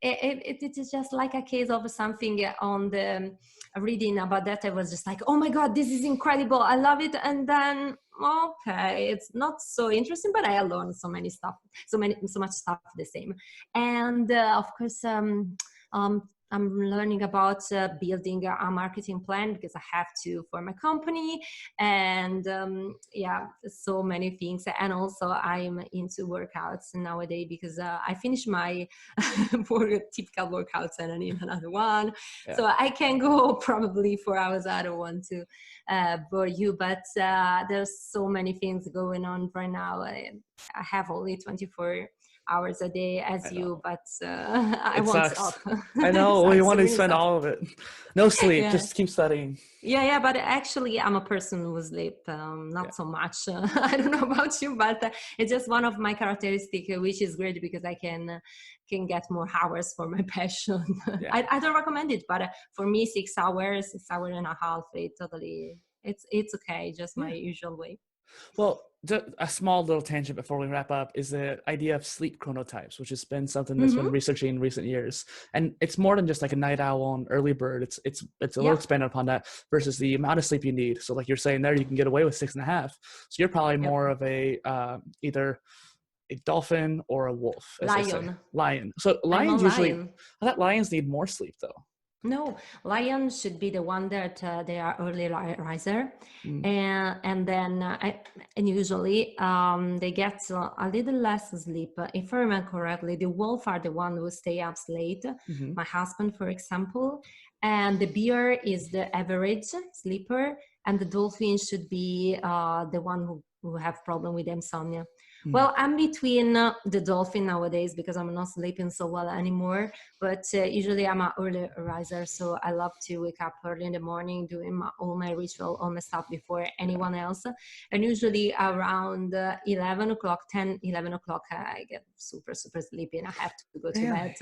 B: it is just like a case of something on the reading about that. I was just like, oh my God, this is incredible. I love it. And then, okay, it's not so interesting, but I learned so much stuff the same. And of course, I'm learning about building a marketing plan because I have to for my company, and yeah, so many things. And also I'm into workouts nowadays because I finished my typical workouts and I need another one.
A: Yeah.
B: So I can go probably 4 hours. I don't want to bore you, but there's so many things going on right now. I have only 24 hours a day
A: I
B: as you,
A: know.
B: but I
A: It
B: won't
A: sucks.
B: stop.
A: I know. We
B: Sucks,
A: want to
B: really
A: spend
B: sucks.
A: all of it. No sleep.
B: Yeah.
A: Just keep studying.
B: Yeah, but actually I'm a person who sleep
A: Yeah.
B: not so much. I don't know about you, but it's just one of my characteristics, which is great because I can get more hours for my passion.
A: Yeah.
B: I don't recommend it, but for me, 6 hours, 6 hours and a half, it's okay, just my
A: Yeah.
B: usual way.
A: Well, a small little tangent before we wrap up is the idea of sleep chronotypes, which has been something that's been researching in recent years. And it's more than just like a night owl and early bird. It's a little
B: Yep.
A: expanded upon that versus the amount of sleep you need. So like you're saying there, you can get away with 6.5. So you're probably
B: Yep.
A: more of a either a dolphin or a wolf, as they say.
B: Lion.
A: Lion. So
B: I'm a
A: lions usually,
B: lion.
A: I thought lions need more sleep though.
B: No, lions should be the one that they are early riser,
A: Mm.
B: and then and usually they get a little less sleep. If I remember correctly, the wolf are the one who stay up late.
A: Mm-hmm.
B: My husband, for example, and the bear is the average sleeper, and the dolphin should be the one who have problem with insomnia.
A: Mm.
B: Well, I'm between the dolphin nowadays because I'm not sleeping so well anymore. But usually I'm an early riser, so I love to wake up early in the morning, doing all my ritual, all my stuff before anyone else. And usually around 11 o'clock, 10, 11 o'clock, I get super, super sleepy and I have to go to bed.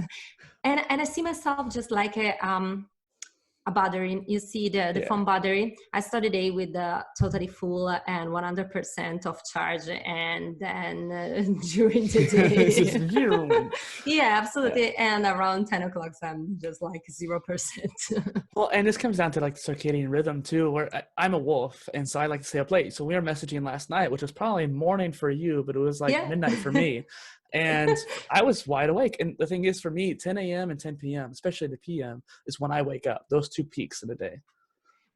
B: And I see myself just like a battery. You see the phone battery. I start the day with totally full and 100% of charge, and then during the day, yeah, absolutely. Yeah. And around 10 o'clock, I'm just like 0%.
A: Well, and this comes down to like the circadian rhythm too, where I'm a wolf, and so I like to stay up late. So we were messaging last night, which was probably morning for you, but it was like midnight for me. And I was wide awake. And the thing is, for me, 10 a.m. and 10 p.m., especially the p.m., is when I wake up. Those 2 peaks in the day.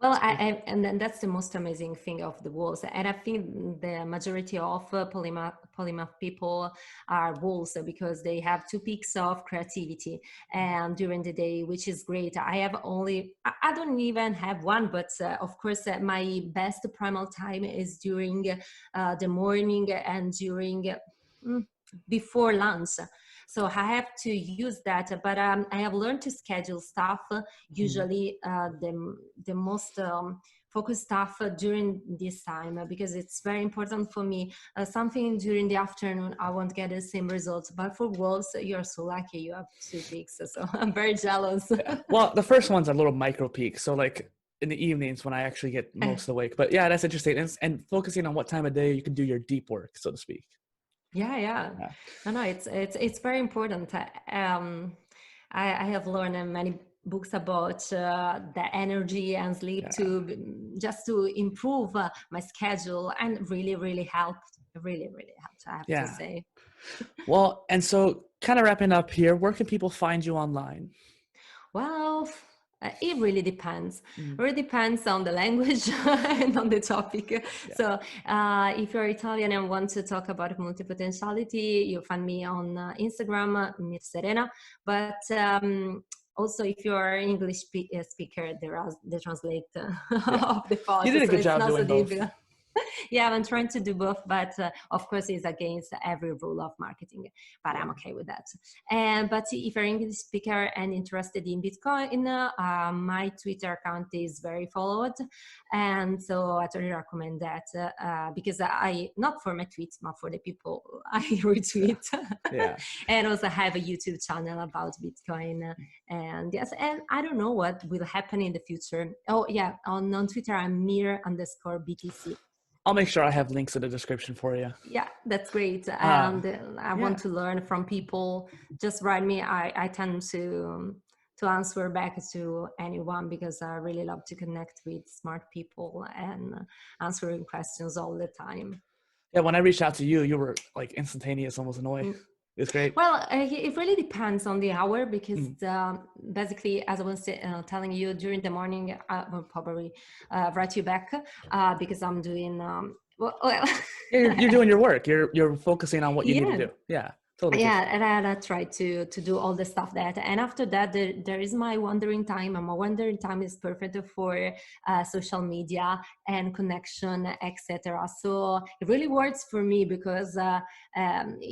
B: Well, and then that's the most amazing thing of the wolves. And I think the majority of polymath people are wolves because they have 2 peaks of creativity and during the day, which is great. I have I don't even have one, but of course, my best primal time is during the morning and during before lunch. So I have to use that, but I have learned to schedule stuff, usually the most focused stuff during this time because it's very important for me. Something during the afternoon, I won't get the same results, but for wolves, you're so lucky you have 2 peaks, so I'm very jealous.
A: Yeah. Well, the first one's a little micro peak, so like in the evenings when I actually get most awake. But yeah, that's interesting, and focusing on what time of day you can do your deep work, so to speak.
B: Yeah. No, it's very important. I have learned many books about the energy and sleep just to improve my schedule, and really helped. Really helped, I have to say.
A: Well, and so kind of wrapping up here, where can people find you online?
B: Well, it really depends. It really depends on the language and on the topic. Yeah. So if you're Italian and want to talk about multipotentiality, you'll find me on Instagram, MIR Serena. But also, if you're English speaker, there are the translate of the post.
A: You did a good job doing both.
B: Yeah, I'm trying to do both, but of course it's against every rule of marketing, but I'm okay with that. But if you're an English speaker and interested in Bitcoin, my Twitter account is very followed. And so I totally recommend that because not for my tweets, but for the people I retweet. And also have a YouTube channel about Bitcoin. And yes, and I don't know what will happen in the future. Oh yeah, on Twitter, I'm MIR_BTC.
A: I'll make sure I have links in the description for you.
B: Yeah, that's great. And I want to learn from people. Just write me. I tend to answer back to anyone because I really love to connect with smart people and answering questions all the time.
A: Yeah, when I reached out to you, you were like instantaneous, almost annoying. It's great.
B: Well, it really depends on the hour because
A: Mm.
B: basically, as I was telling you, during the morning, I will probably write you back because I'm doing, well
A: Yeah, you're doing your work. You're focusing on what you need to
B: yeah.
A: do. Yeah, totally get
B: Yeah,
A: you.
B: and I try to do all the stuff that, and after that there is my wandering time, and my wandering time is perfect for social media and connection, etc. So it really works for me because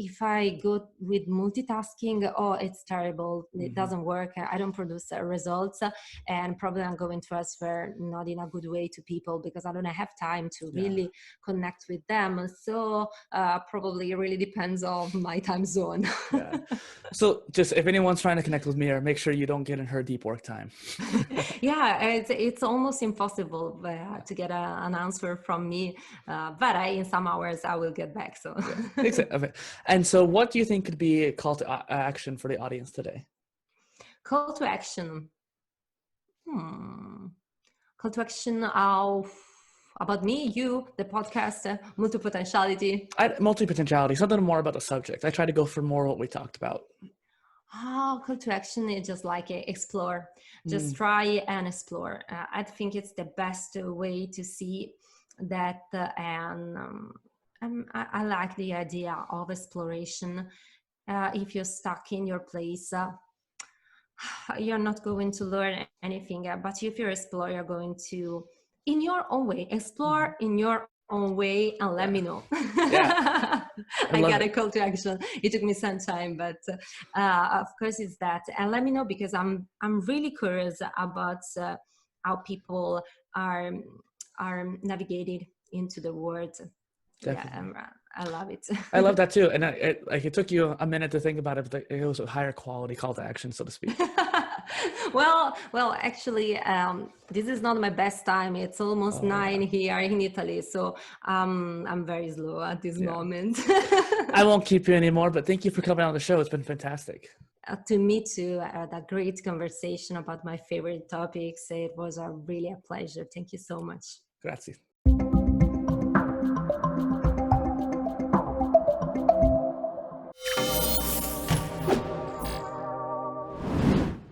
B: if I go with multitasking, oh, it's terrible. It doesn't work. I don't produce results, and probably I'm going to transfer not in a good way to people because I don't have time to really connect with them. So probably it really depends on my time zone.
A: Yeah. So just if anyone's trying to connect with MIR, make sure you don't get in her deep work time.
B: Yeah, it's almost impossible to get an answer from me, but in some hours I will get back. So
A: Yeah, exactly. And so what do you think could be a call to action for the audience today?
B: Call to action. Call to action about me, you, the podcast, Multipotentiality.
A: Multipotentiality, something more about the subject. I try to go for more what we talked about.
B: Call to action is just like explore. Just
A: Mm.
B: try and explore. I think it's the best way to see that, and I like the idea of exploration. If you're stuck in your place, you're not going to learn anything. But if you explore, you're going to, in your own way, explore in your own way, and let me know.
A: Yeah, I
B: I
A: love
B: got
A: it.
B: a call to action. It took me some time, but of course it's that. And let me know because I'm really curious about how people are navigating into the world.
A: Definitely.
B: Yeah, I love it.
A: I love that too. And it took you a minute to think about it, but it was a higher quality call to action, so to speak.
B: well, actually, this is not my best time. It's almost 9 here in Italy, so I'm very slow at this moment.
A: I won't keep you anymore, but thank you for coming on the show. It's been fantastic.
B: To me too, a great conversation about my favorite topics. It was really a pleasure. Thank you so much.
A: Grazie.